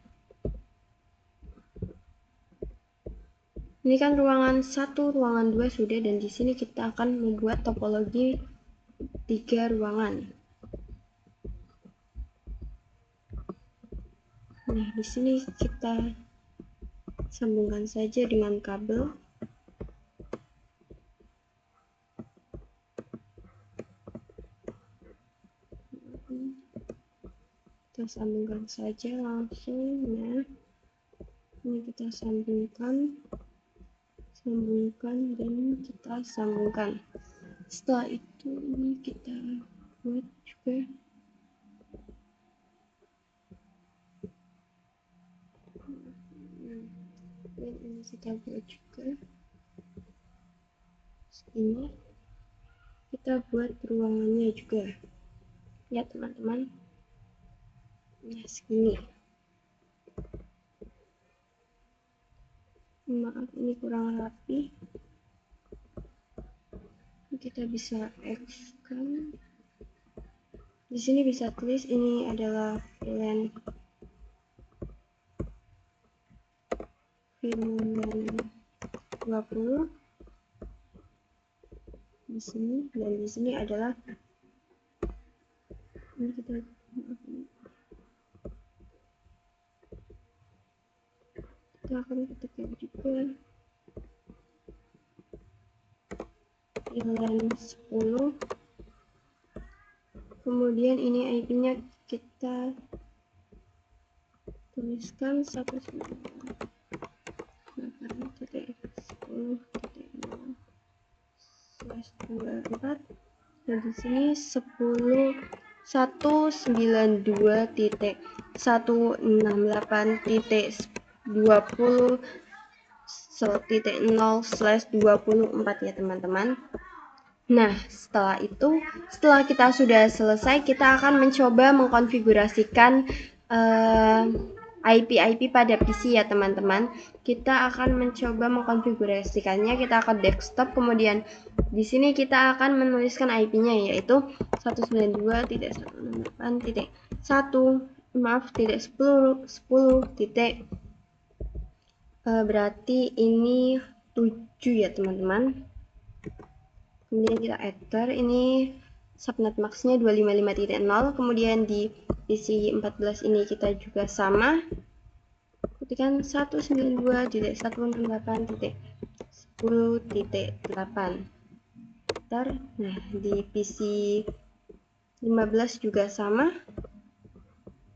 Ini kan ruangan 1, ruangan 2 sudah, dan di sini kita akan membuat topologi 3 ruangan. Nah, di sini kita sambungkan saja dengan kabel. Kita sambungkan saja langsung. Nah, ini kita sambungkan, dan kita sambungkan. Setelah itu ini kita buat juga ini kita buat juga ini kita buat ruangannya juga ya teman-teman. Nah, segini. Maaf ini kurang rapi, kita bisa X kan. Di sini bisa tulis ini adalah VLAN 20 di sini, dan di sini adalah ini kita akan ketikkan juga VLAN 10. Kemudian ini IP-nya kita tuliskan 198.10.0/24, dan di sini 192.168.20/24 ya teman-teman. Nah, setelah kita sudah selesai, kita akan mencoba mengkonfigurasikan IP pada PC ya teman-teman. Kita akan mencoba mengkonfigurasikannya. Kita akan desktop, kemudian di sini kita akan menuliskan IP-nya yaitu 192.168.10 berarti ini 7 ya teman-teman. Kemudian kita enter, ini subnet max-nya 255.0. Kemudian di PC 14 ini kita juga sama, ketikkan 192.168.10.8. Nah, di PC 15 juga sama,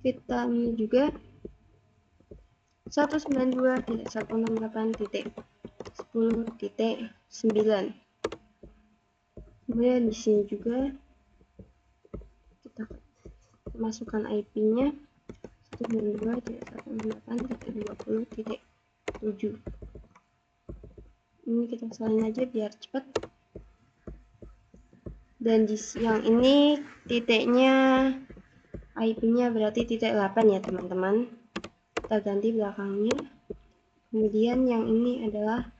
kita juga 192.168.10.9. Kemudian di sini juga kita masukkan IP-nya 192.168.20.7. Ini kita salin aja biar cepat. Dan di yang ini titiknya IP-nya berarti titik 8 ya teman-teman. Kita ganti belakangnya. Kemudian yang ini adalah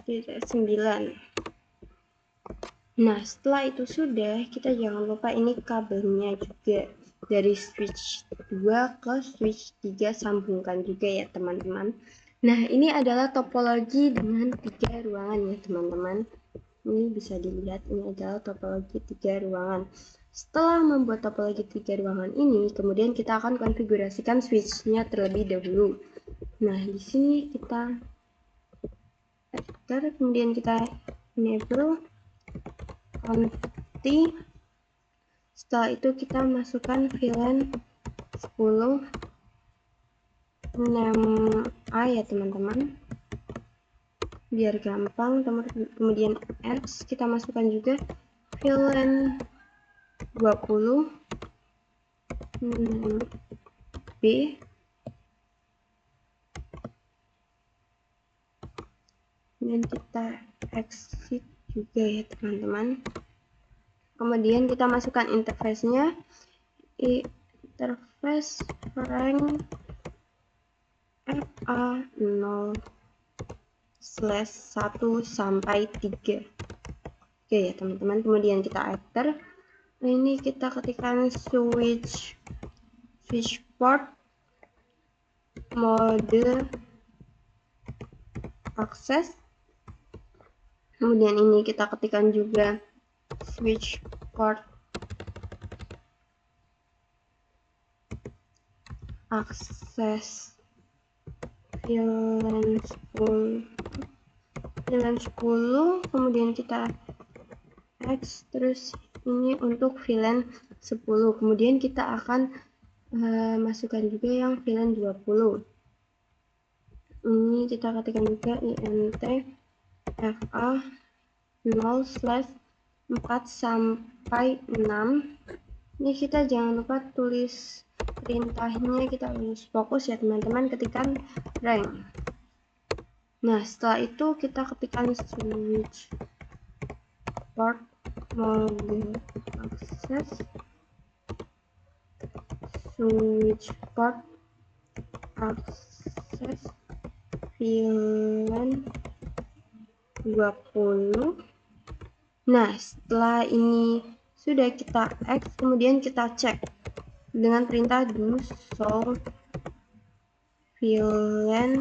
titik 9. Nah, setelah itu sudah, kita jangan lupa ini kabelnya juga dari switch 2 ke switch 3 sambungkan juga ya teman-teman. Nah, ini adalah topologi dengan 3 ruangan ya teman-teman. Ini bisa dilihat, ini adalah topologi 3 ruangan. Setelah membuat topologi 3 ruangan ini, kemudian kita akan konfigurasikan switch-nya terlebih dahulu. Nah, di sini kita enter, kemudian kita enable conti. Setelah itu kita masukkan VLAN 10 6A ya teman-teman, biar gampang. Kemudian X kita masukkan juga VLAN 20 B. Dan kita exit juga ya teman-teman. Kemudian kita masukkan interface-nya, interface rank FA0/1 sampai 3. Oke ya teman-teman, kemudian kita enter. Nah, ini kita ketikkan switch port mode akses. Kemudian ini kita ketikkan juga switch port akses VLAN 10, kemudian kita X, terus ini untuk VLAN 10, kemudian kita akan masukkan juga yang VLAN 20. Ini kita ketikkan juga int fa 0/4 sampai 6. Ini kita jangan lupa tulis perintahnya, kita harus fokus ya teman-teman, ketikkan rank. Nah, setelah itu kita ketikkan switch port mode access, switch port access VLAN 20. Nah, setelah ini sudah kita X, kemudian kita cek dengan perintah do show VLAN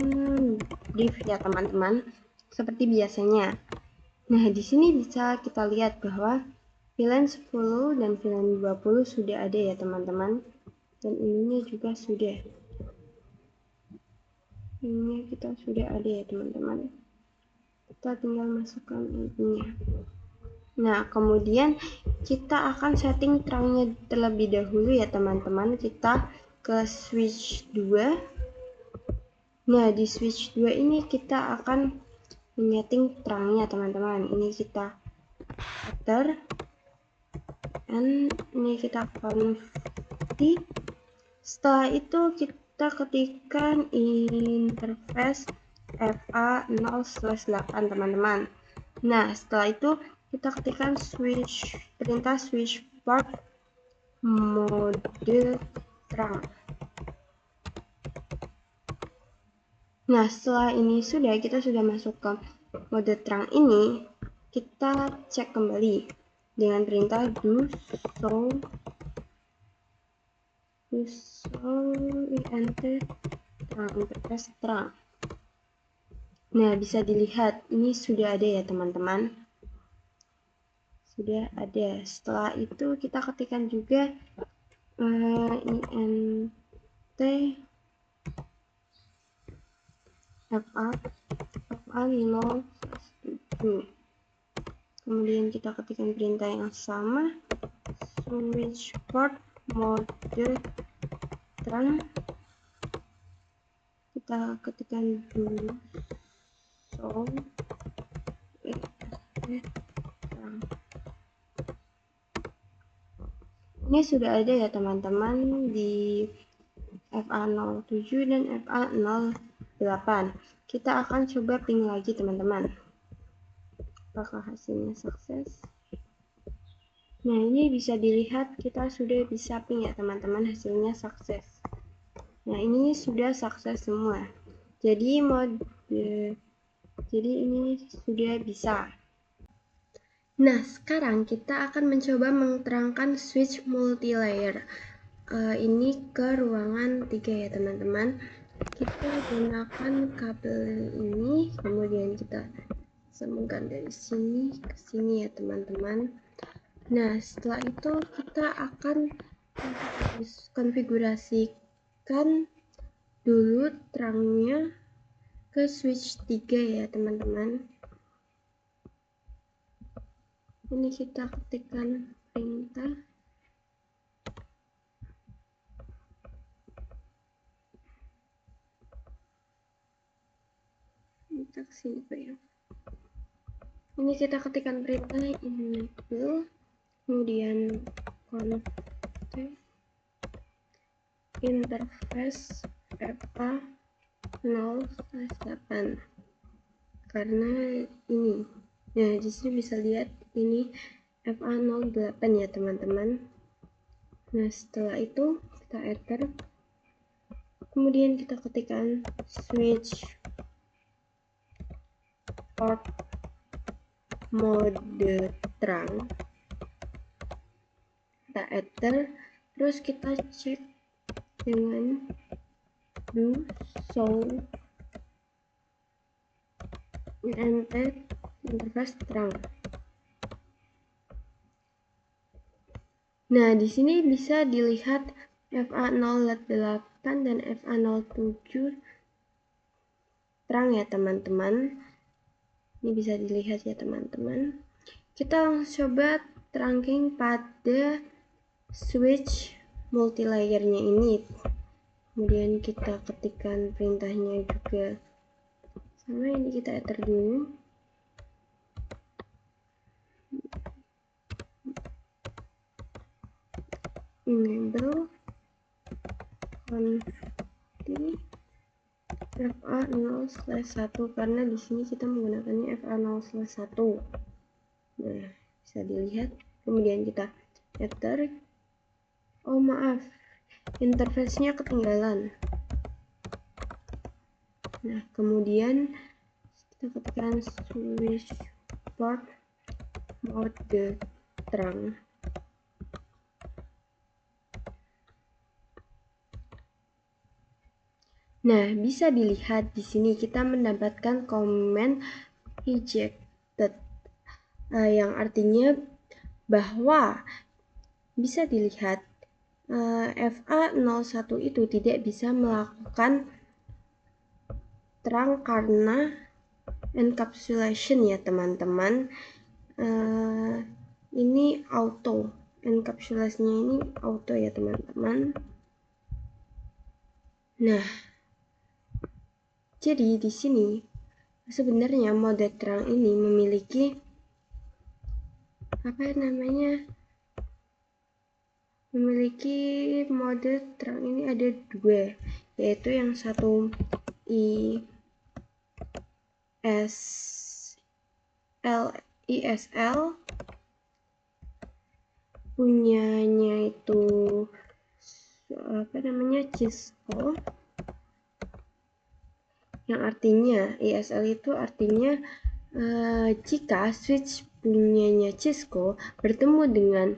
brief ya teman-teman, seperti biasanya. Nah, di sini bisa kita lihat bahwa VLAN 10 dan VLAN 20 sudah ada ya teman-teman, dan ininya juga sudah. Ini kita sudah ada ya teman-teman. Kita tinggal masukkan ininya. Nah, kemudian kita akan setting terangnya terlebih dahulu ya teman-teman. Kita ke switch 2. Nah, di switch 2 ini kita akan menyeting terangnya teman-teman. Ini kita enter, and ini kita konfig. Setelah itu kita ketikkan interface fa0/8 teman-teman. Nah, setelah itu kita ketikkan perintah switch port mode terang. Nah, setelah ini kita sudah masuk ke mode terang ini, kita cek kembali dengan perintah do show int terang, interface terang. Nah, bisa dilihat ini sudah ada ya teman-teman, sudah ada. Setelah itu kita ketikkan juga int fa 0/7. Kemudian kita ketikkan perintah yang sama, switch port mode terang. Kita ketikkan dulu show terang. Ini sudah ada ya teman-teman di FA07 dan FA08. Kita akan coba ping lagi teman-teman, apakah hasilnya sukses. Nah, ini bisa dilihat kita sudah bisa ping ya teman-teman, hasilnya sukses. Nah, ini sudah sukses semua. Jadi ini sudah bisa. Nah, sekarang kita akan mencoba menerangkan switch multilayer ini ke ruangan 3 ya teman-teman. Kita gunakan kabel ini, kemudian kita sambungkan dari sini ke sini ya teman-teman. Nah, setelah itu kita akan konfigurasikan dulu terangnya ke switch 3 ya teman-teman. Ini kita ketikkan perintah sini ya. Ini kita ketikkan perintah enable, kemudian connect interface fa0/8 karena ini. Nah, di sini bisa lihat ini fa08 ya teman-teman. Nah, setelah itu kita enter, kemudian kita ketikkan switch port mode terang, kita enter, terus kita cek dengan do show int interface terang. Nah, di sini bisa dilihat FA08 hitam dan FA07 terang ya teman-teman. Ini bisa dilihat ya teman-teman. Kita langsung coba trunking pada switch multilayernya ini. Kemudian kita ketikkan perintahnya juga. Sama ini kita enter dulu. Enable confi FA0/1 karena di sini kita menggunakannya FA0/1. Nah, bisa dilihat. Kemudian kita enter. Oh maaf, interface-nya ketinggalan. Nah, kemudian kita ketikkan switch port mode terang. Nah, bisa dilihat di sini kita mendapatkan komen ejected, yang artinya bahwa bisa dilihat FA01 itu tidak bisa melakukan terang karena encapsulation ya teman-teman. Ini auto, encapsulasinya ini auto ya teman-teman. Nah, jadi di sini sebenarnya mode terang ini memiliki mode terang ini ada dua, yaitu yang satu ISL punyanya itu Cisco, yang artinya ISL itu artinya jika switch punyanya Cisco bertemu dengan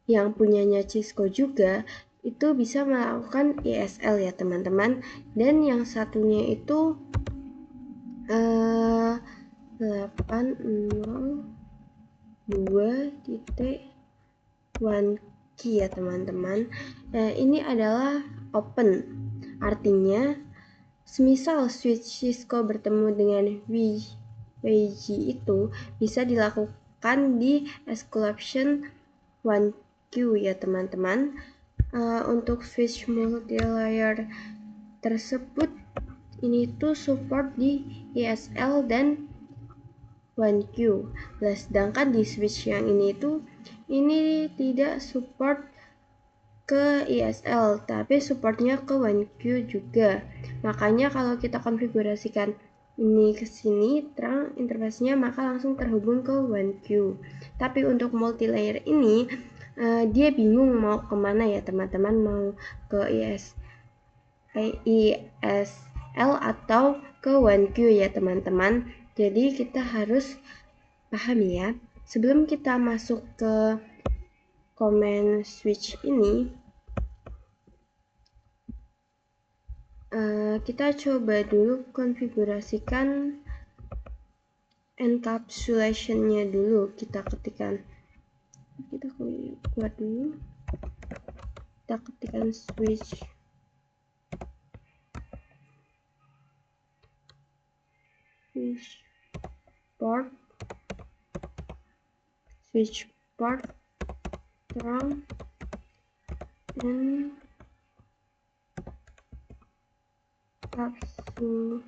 yang punyanya Cisco juga, itu bisa melakukan ISL ya teman-teman. Dan yang satunya itu 802.1 key ya teman-teman. Ini adalah open, artinya semisal switch Cisco bertemu dengan WG itu bisa dilakukan di exclusion 1Q ya teman-teman. Untuk switch multilayer tersebut ini tuh support di ISL dan 1Q. Sedangkan di switch yang ini tidak support ke ISL, tapi supportnya ke 1Q juga. Makanya kalau kita konfigurasikan ini ke sini terang interface-nya, maka langsung terhubung ke 1Q. Tapi untuk multilayer ini dia bingung mau kemana ya teman-teman, mau ke ISL atau ke 1Q ya teman-teman. Jadi kita harus paham ya, sebelum kita masuk ke command switch ini, kita coba dulu konfigurasikan encapsulation-nya dulu. Kita ketikkan, kita buat dulu, kita ketikkan switch port terang and encapsulation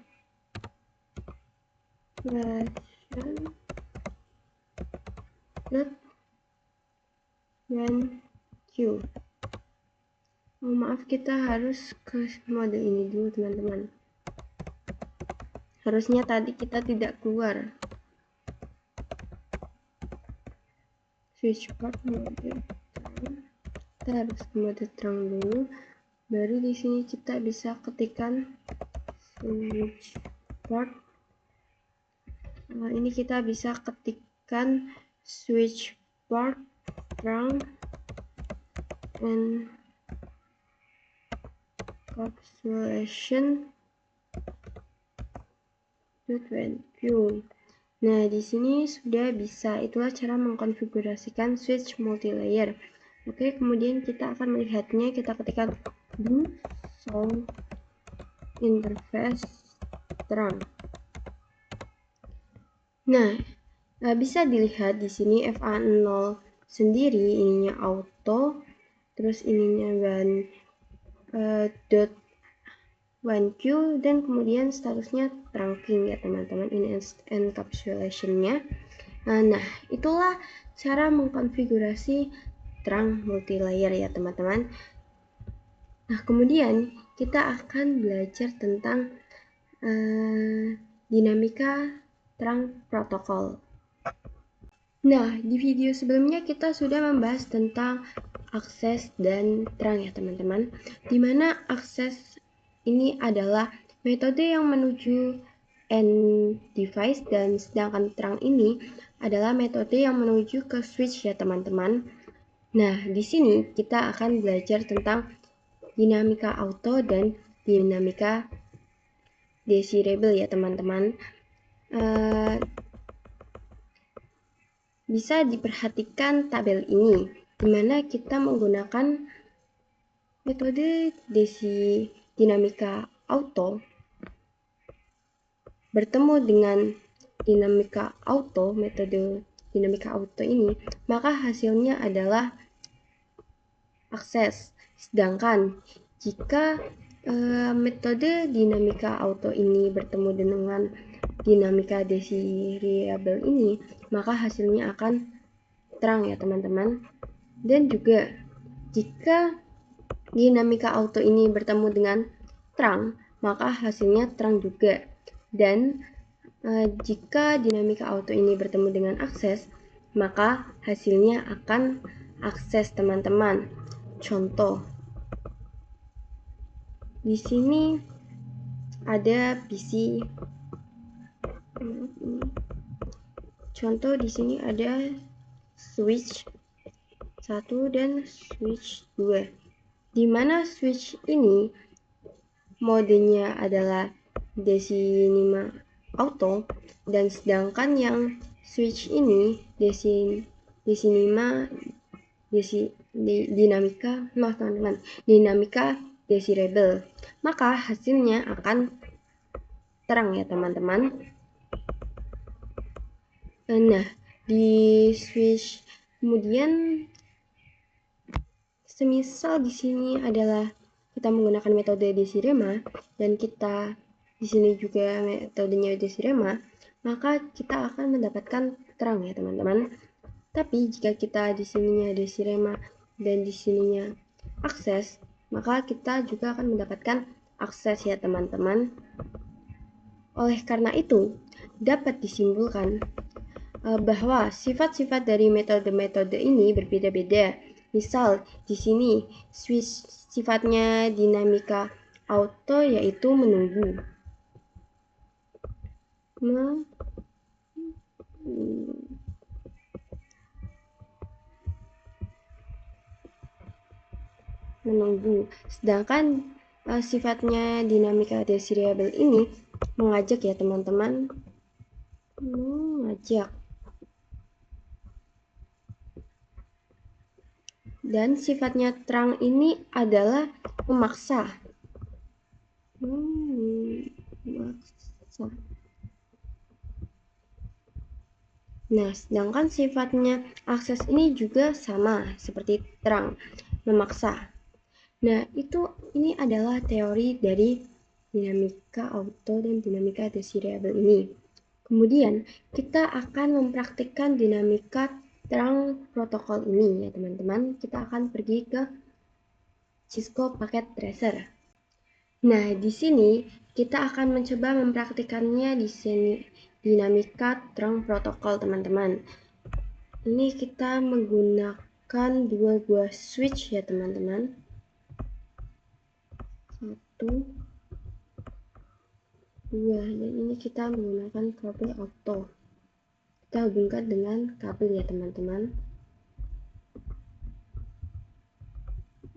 dan Q. Maaf, kita harus ke mode ini dulu teman-teman. Harusnya tadi kita tidak keluar. Switch port mode terang. Kita harus ke mode terang dulu. Baru di sini kita bisa ketikkan switch port. Ini kita bisa ketikkan switch port terang and encapsulation .1Q. Nah, di sini sudah bisa. Itulah cara mengkonfigurasikan switch multilayer. Oke, kemudian kita akan melihatnya. Kita ketikkan sound interface terang. Nah, bisa dilihat di sini FA0 sendiri ininya auto, terus ininya dot 1Q, dan kemudian statusnya trunking ya teman-teman, ini encapsulation-nya. Nah, itulah cara mengkonfigurasi trunk multilayer ya teman-teman. Nah, kemudian kita akan belajar tentang dinamika trunk protokol. Nah, di video sebelumnya kita sudah membahas tentang akses dan trunk ya teman-teman, dimana akses ini adalah metode yang menuju end device, dan sedangkan trunk ini adalah metode yang menuju ke switch ya teman-teman. Nah, di sini kita akan belajar tentang dinamika auto dan dinamika desirable ya teman-teman. Bisa diperhatikan tabel ini, di mana kita menggunakan metode dinamika auto bertemu dengan dinamika auto, metode dinamika auto ini, maka hasilnya adalah akses. Sedangkan jika metode dinamika auto ini bertemu dengan dinamika desirable ini, maka hasilnya akan terang ya teman-teman. Dan juga jika dinamika auto ini bertemu dengan terang, maka hasilnya terang juga. Dan jika dinamika auto ini bertemu dengan akses, maka hasilnya akan akses teman-teman. Contoh, di sini ada PC. Contoh di sini ada switch 1 dan switch 2. Di mana switch ini modenya adalah desinima auto, dan sedangkan yang switch ini dinamika desirable, maka hasilnya akan terang ya teman-teman. Nah, di switch kemudian semisal di sini adalah kita menggunakan metode desirema, dan kita di sini juga metodenya desirema, maka kita akan mendapatkan terang ya teman-teman. Tapi jika kita di sininya desirema dan di sininya akses, maka kita juga akan mendapatkan akses ya teman-teman. Oleh karena itu, dapat disimpulkan bahwa sifat-sifat dari metode-metode ini berbeda-beda. Misal di sini switch sifatnya dinamika auto, yaitu menunggu. Sedangkan sifatnya dinamika desirable ini mengajak ya teman-teman, mengajak. Dan sifatnya terang ini adalah memaksa. Nah, sedangkan sifatnya akses ini juga sama seperti terang, memaksa. Nah, ini adalah teori dari dinamika auto dan dinamika desirable ini. Kemudian, kita akan mempraktikkan dinamika terang protokol ini ya teman-teman. Kita akan pergi ke Cisco Packet Tracer. Nah, di sini kita akan mencoba mempraktikannya di sini dinamika terang protokol teman-teman. Ini kita menggunakan 2 buah switch ya teman-teman. 1, 2, dan ini kita menggunakan kabel auto. Kita hubungkan dengan kabel ya teman-teman.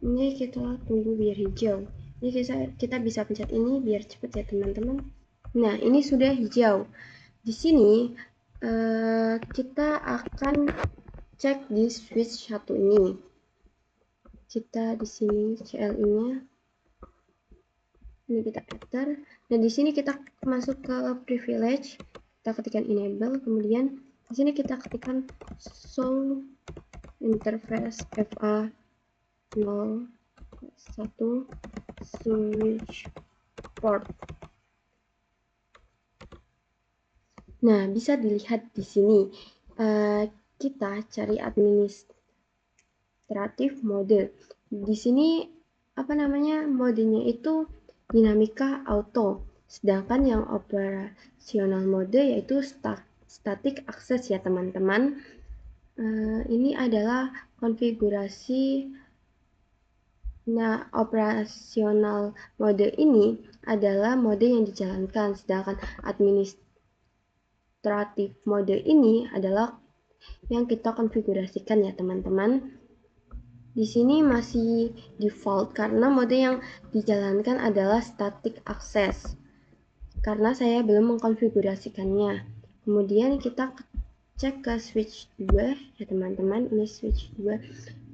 Ini kita tunggu biar hijau. Ini kita bisa pencet ini biar cepat ya teman-teman. Nah, ini sudah hijau. Di sini kita akan cek di switch 1 ini. Kita di sini CLI-nya Ini kita enter. Nah, di sini kita masuk ke privilege, kita ketikkan enable, kemudian di sini kita ketikkan show interface FA 01 switch port. Nah, bisa dilihat di sini kita cari administratif mode. Di sini modenya itu dinamika auto, sedangkan yang operasional mode yaitu static access ya teman-teman. Ini adalah konfigurasi. Nah, operasional mode ini adalah mode yang dijalankan, sedangkan administratif mode ini adalah yang kita konfigurasikan ya teman-teman. Di sini masih default karena mode yang dijalankan adalah static access. Karena saya belum mengkonfigurasikannya. Kemudian kita cek ke switch 2 ya teman-teman. Ini switch 2.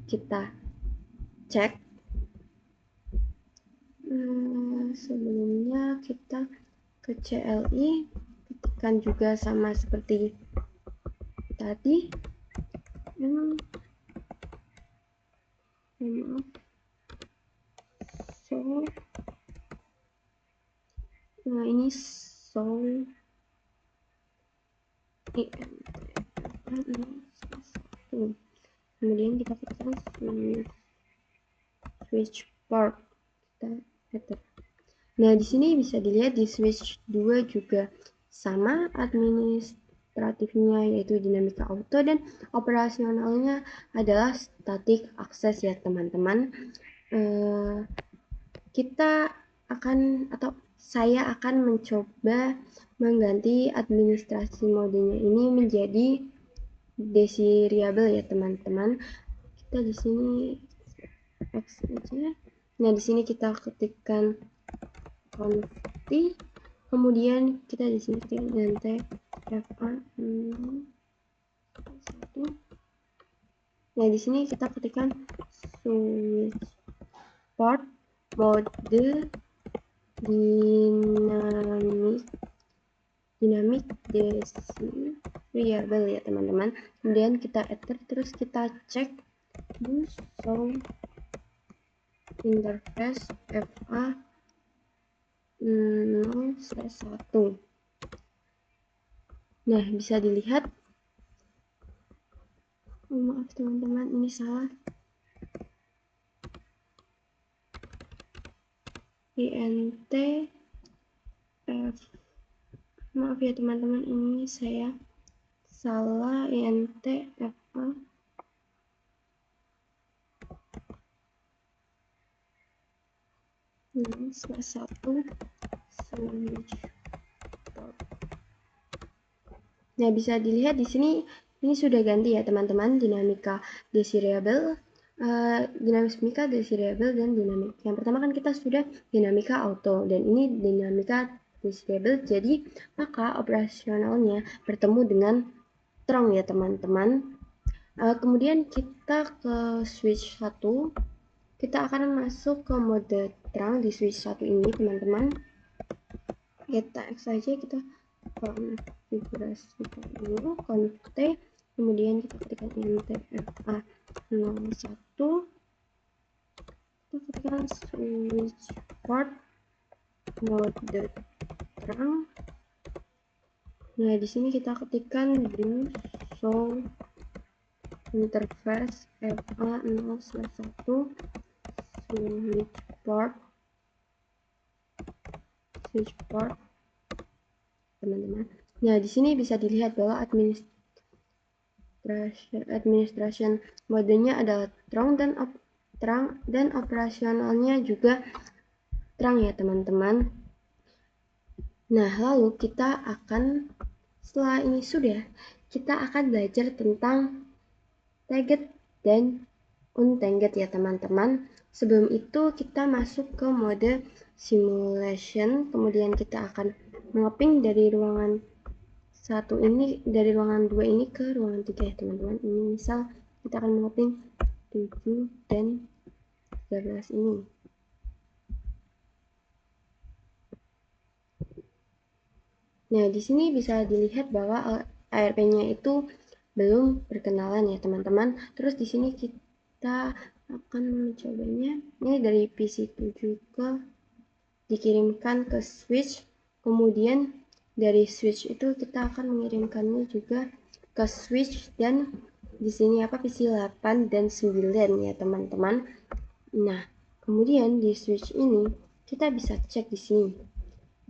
Kita cek. Sebelumnya kita ke CLI, ketikkan juga sama seperti tadi. Nah, ini kemudian kita ketikkan switch port, kita enter. Nah, di sini bisa dilihat di switch 2 juga sama administratifnya yaitu dinamika auto dan operasionalnya adalah static access ya teman-teman. Saya akan mencoba mengganti administrasi modenya ini menjadi desirable ya teman-teman. Kita di sini X aja. Nah, di sini kita ketikkan conti, kemudian kita di sini ketikkan FA 1. Nah, di sini kita ketikkan switch port mode dynamic desirable ya teman-teman. Kemudian kita enter, terus kita cek show interface FA 0/1. Nah, bisa dilihat, maaf teman-teman, ini salah. INT maaf ya teman-teman, ini saya salah. INT FA 0/1 switch port. Nah, bisa dilihat di sini ini sudah ganti ya teman-teman, dinamika desirable, dinamika desirable dan dinamik. Yang pertama kan kita sudah dinamika auto dan ini dinamika desirable, jadi maka operasionalnya bertemu dengan strong ya teman-teman. Kemudian kita ke switch 1, kita akan masuk ke mode terang di switch 1 ini teman-teman. Kita X saja, kita konfigurasi dulu konte, kemudian kita ketikkan FA 01, kita ketikkan switch port mode terang. Nah, di sini kita ketikkan show interface FA 0/1 switch port teman-teman. Nah, di sini bisa dilihat bahwa administration modenya adalah terang dan operasionalnya juga terang ya teman-teman. Nah, lalu setelah ini kita akan belajar tentang tagged dan untagged ya teman-teman. Sebelum itu kita masuk ke mode simulation, kemudian kita akan mapping dari ruangan 2 ini ke ruangan 3 ya teman-teman. Ini misal kita akan mapping 7 dan 13 ini. Nah, di sini bisa dilihat bahwa ARP-nya itu belum berkenalan ya teman-teman. Terus di sini kita akan mencobanya. Ini dari PC7 dikirimkan ke switch, kemudian dari switch itu kita akan mengirimkannya juga ke switch, dan di sini PC 8 dan 9 ya teman-teman. Nah, kemudian di switch ini kita bisa cek di sini.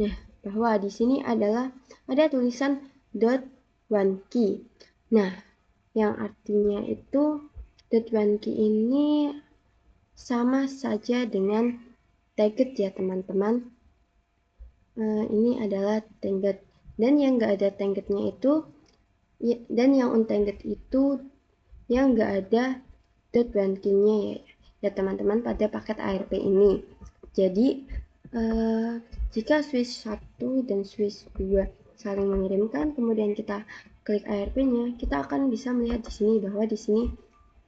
Nah, bahwa di sini ada tulisan .1 key. Nah, yang artinya itu .1 key ini sama saja dengan target ya teman-teman. Ini adalah target, dan yang nggak ada targetnya itu dan yang untarget itu yang nggak ada .1 key-nya ya teman-teman pada paket ARP ini. Jadi jika switch 1 dan switch 2 saling mengirimkan, kemudian kita klik ARP-nya, kita akan bisa melihat di sini bahwa di sini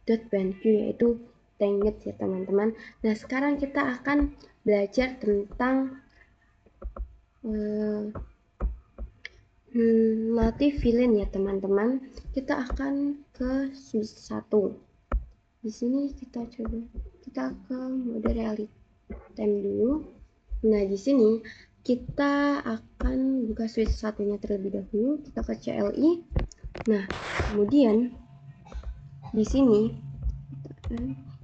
.1 key yaitu target ya teman-teman. Nah, sekarang kita akan belajar tentang native VLAN ya teman-teman. Kita akan ke switch 1. Di sini kita ke mode reality time dulu. Nah, di sini kita akan buka switch satunya terlebih dahulu. Kita ke CLI. Nah, kemudian di sini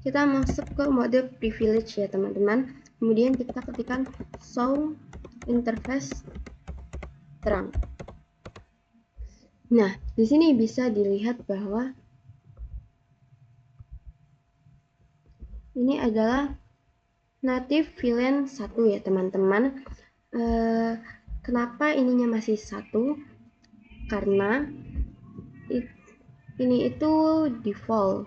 kita masuk ke mode privilege ya teman-teman. Kemudian kita ketikkan show interface terang. Nah, di sini bisa dilihat bahwa ini adalah native VLAN 1 ya teman-teman. Kenapa ininya masih 1? Karena ini itu default,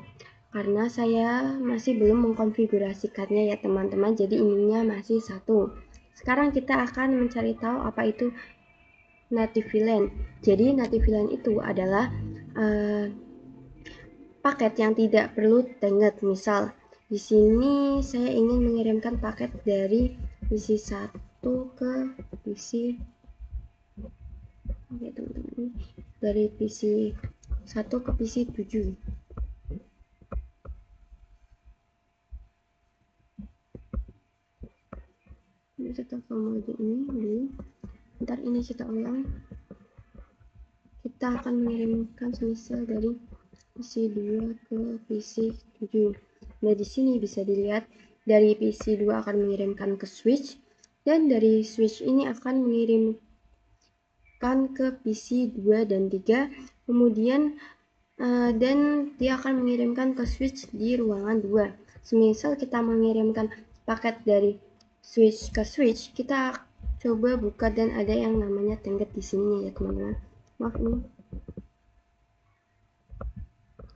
karena saya masih belum mengkonfigurasikannya ya teman-teman, jadi ininya masih 1. Sekarang kita akan mencari tahu apa itu native VLAN. Jadi native VLAN itu adalah paket yang tidak perlu target. Misal di sini saya ingin mengirimkan paket dari PC 1 ke PC teman-teman, dari PC 1 ke PC 7. Ini kita ke mode ini dulu. Ntar ini kita ulang. Kita akan mengirimkan semisal dari PC 2 ke PC 7. Nah, di sini bisa dilihat dari PC 2 akan mengirimkan ke switch, dan dari switch ini akan mengirimkan ke PC 2 dan 3, kemudian dan dia akan mengirimkan ke switch di ruangan 2. Semisal kita mengirimkan paket dari switch ke switch, kita coba buka dan ada yang namanya target di sini ya teman-teman. Maaf ini.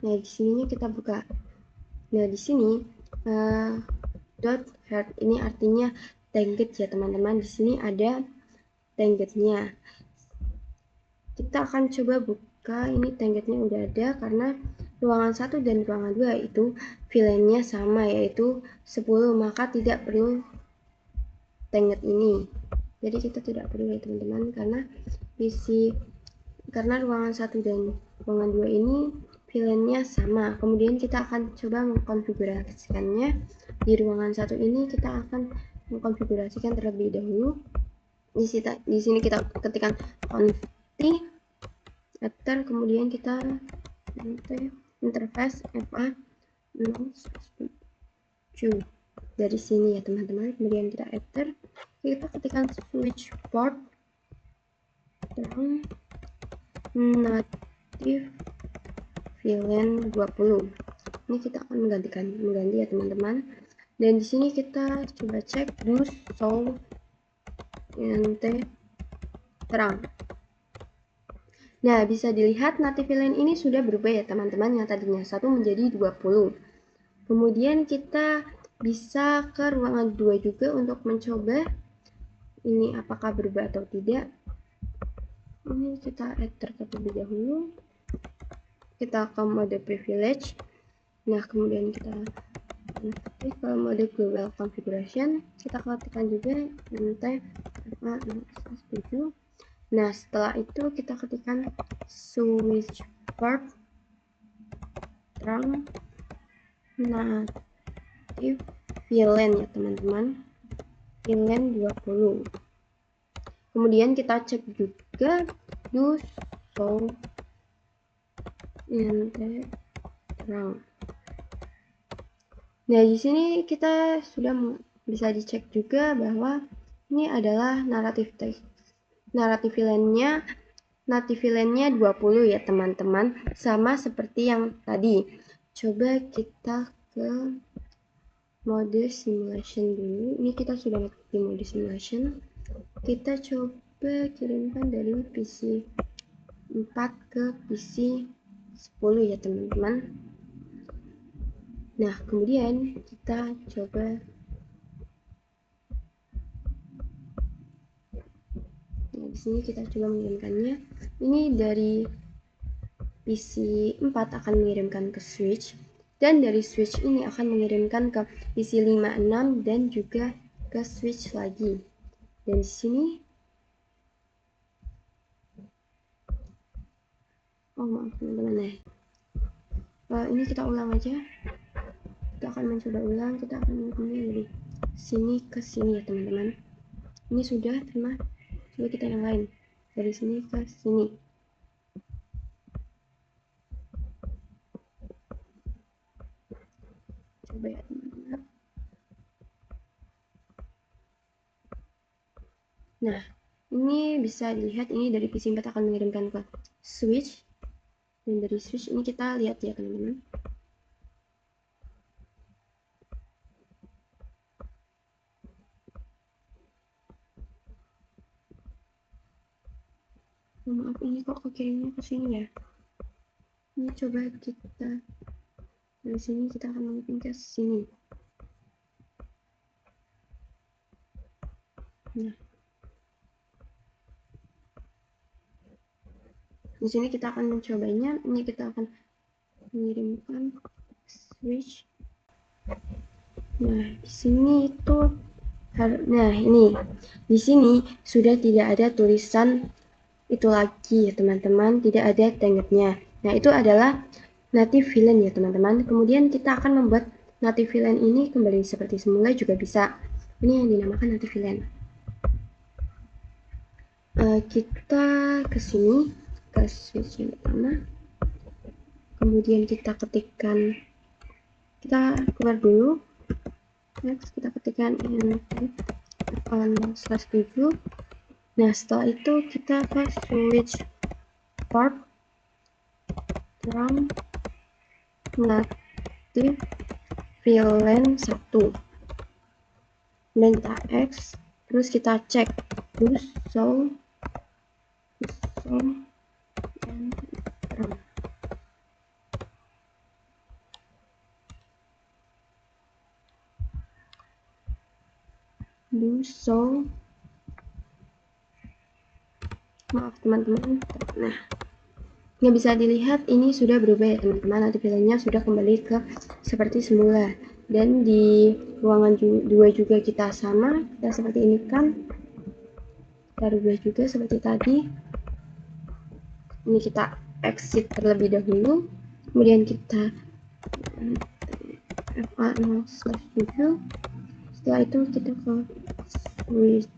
Nah, di sininya kita buka. Nah, di sini dot heart ini artinya target ya teman-teman. Di sini ada targetnya. Kita akan coba buka, ini targetnya udah ada karena ruangan 1 dan ruangan 2 itu VLAN-nya sama, yaitu 10, maka tidak perlu target ini. Jadi kita tidak perlu ya teman-teman, karena ruangan 1 dan ruangan 2 ini VLAN-nya sama. Kemudian kita akan coba mengkonfigurasikannya. Di ruangan 1 ini kita akan mengkonfigurasikan terlebih dahulu. Di sini kita ketikkan confi after, kemudian kita interface FA 07 dari sini ya teman-teman. Kemudian kita enter, kita ketikkan switch port terang native VLAN 20. Ini kita akan mengganti ya teman-teman. Dan di sini kita coba cek do show int terang. Nah, bisa dilihat native VLAN ini sudah berubah ya teman-teman, yang tadinya 1 menjadi 20. Kemudian kita bisa ke ruangan 2 juga untuk mencoba ini apakah berubah atau tidak. Ini kita enter terlebih dahulu. Kita ke mode privilege. Nah, kemudian kita ke mode global configuration. Kita ketikkan juga int 7. Nah, setelah itu kita ketikkan switch verb terang native VLAN ya teman-teman, VLAN 20. Kemudian kita cek juga do show enter terang. Nah, di sini kita sudah bisa dicek juga bahwa ini adalah naratif text. Naratif VLAN-nya native VLAN-nya 20 ya teman-teman, sama seperti yang tadi. Coba kita ke mode simulation dulu. Ini kita sudah di mode simulation. Kita coba kirimkan dari PC 4 ke PC 10 ya teman-teman. Nah, kemudian kita coba. Nah, di sini kita coba mengirimkannya. Ini dari PC 4 akan mengirimkan ke switch, dan dari switch ini akan mengirimkan ke PC 5, 6 dan juga ke switch lagi. Dan di sini maaf teman-teman, ini kita ulang aja. Kita akan mencoba ulang, kita akan menghubungi dari sini ke sini ya teman-teman. Ini sudah, terima. Coba kita yang lain, dari sini ke sini. Coba ya teman-teman. Nah, ini bisa dilihat, ini dari PC 4 akan mengirimkan ke switch, dan dari switch ini kita lihat ya teman-teman. Maaf, ini kok kekirimnya ke sini ya. Ini coba kita dari sini, kita akan mengirim ke sini. Nah, di sini kita akan mencobanya. Ini kita akan mengirimkan switch. Nah, di sini itu, nah ini di sini sudah tidak ada tulisan itu lagi ya teman-teman, tidak ada taggednya. Nah, itu adalah native VLAN ya teman-teman. Kemudian kita akan membuat native VLAN ini kembali seperti semula juga bisa. Ini yang dinamakan native VLAN. Kita ke sini ke switch yang pertama, kemudian kita ketikkan, kita keluar dulu. Next kita ketikkan /7. Nah, setelah itu kita ke switch verb terang native VLAN 1 dan kita X, terus kita cek do show and terang. Do show, maaf teman-teman. Nah, nggak bisa dilihat, ini sudah berubah ya teman-teman. Nanti VLAN-nya sudah kembali ke seperti semula. Dan di ruangan 2 juga kita sama, kita seperti ini kan, kita rubah juga seperti tadi. Ini kita exit terlebih dahulu, kemudian kita FA0/7. Setelah itu kita ke switch,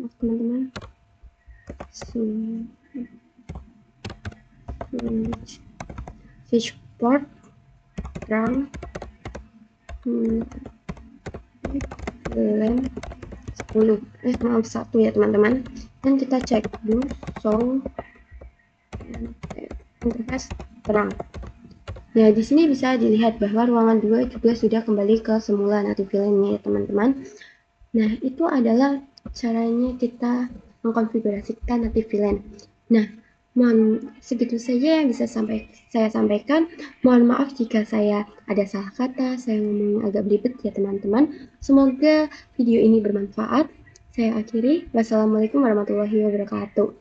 maaf teman-teman, switch port terang VLAN 10, maaf 1 ya teman-teman, dan kita cek do show interface terang. Nah, di sini bisa dilihat bahwa ruangan 2 juga sudah kembali ke semula native VLAN-nya ya teman-teman. Nah, itu adalah caranya kita mengkonfigurasikan native VLAN. Nah, mohon segitu saja yang bisa saya sampaikan. Mohon maaf jika saya ada salah kata, saya ngomong agak belibet ya teman-teman. Semoga video ini bermanfaat. Saya akhiri. Wassalamualaikum warahmatullahi wabarakatuh.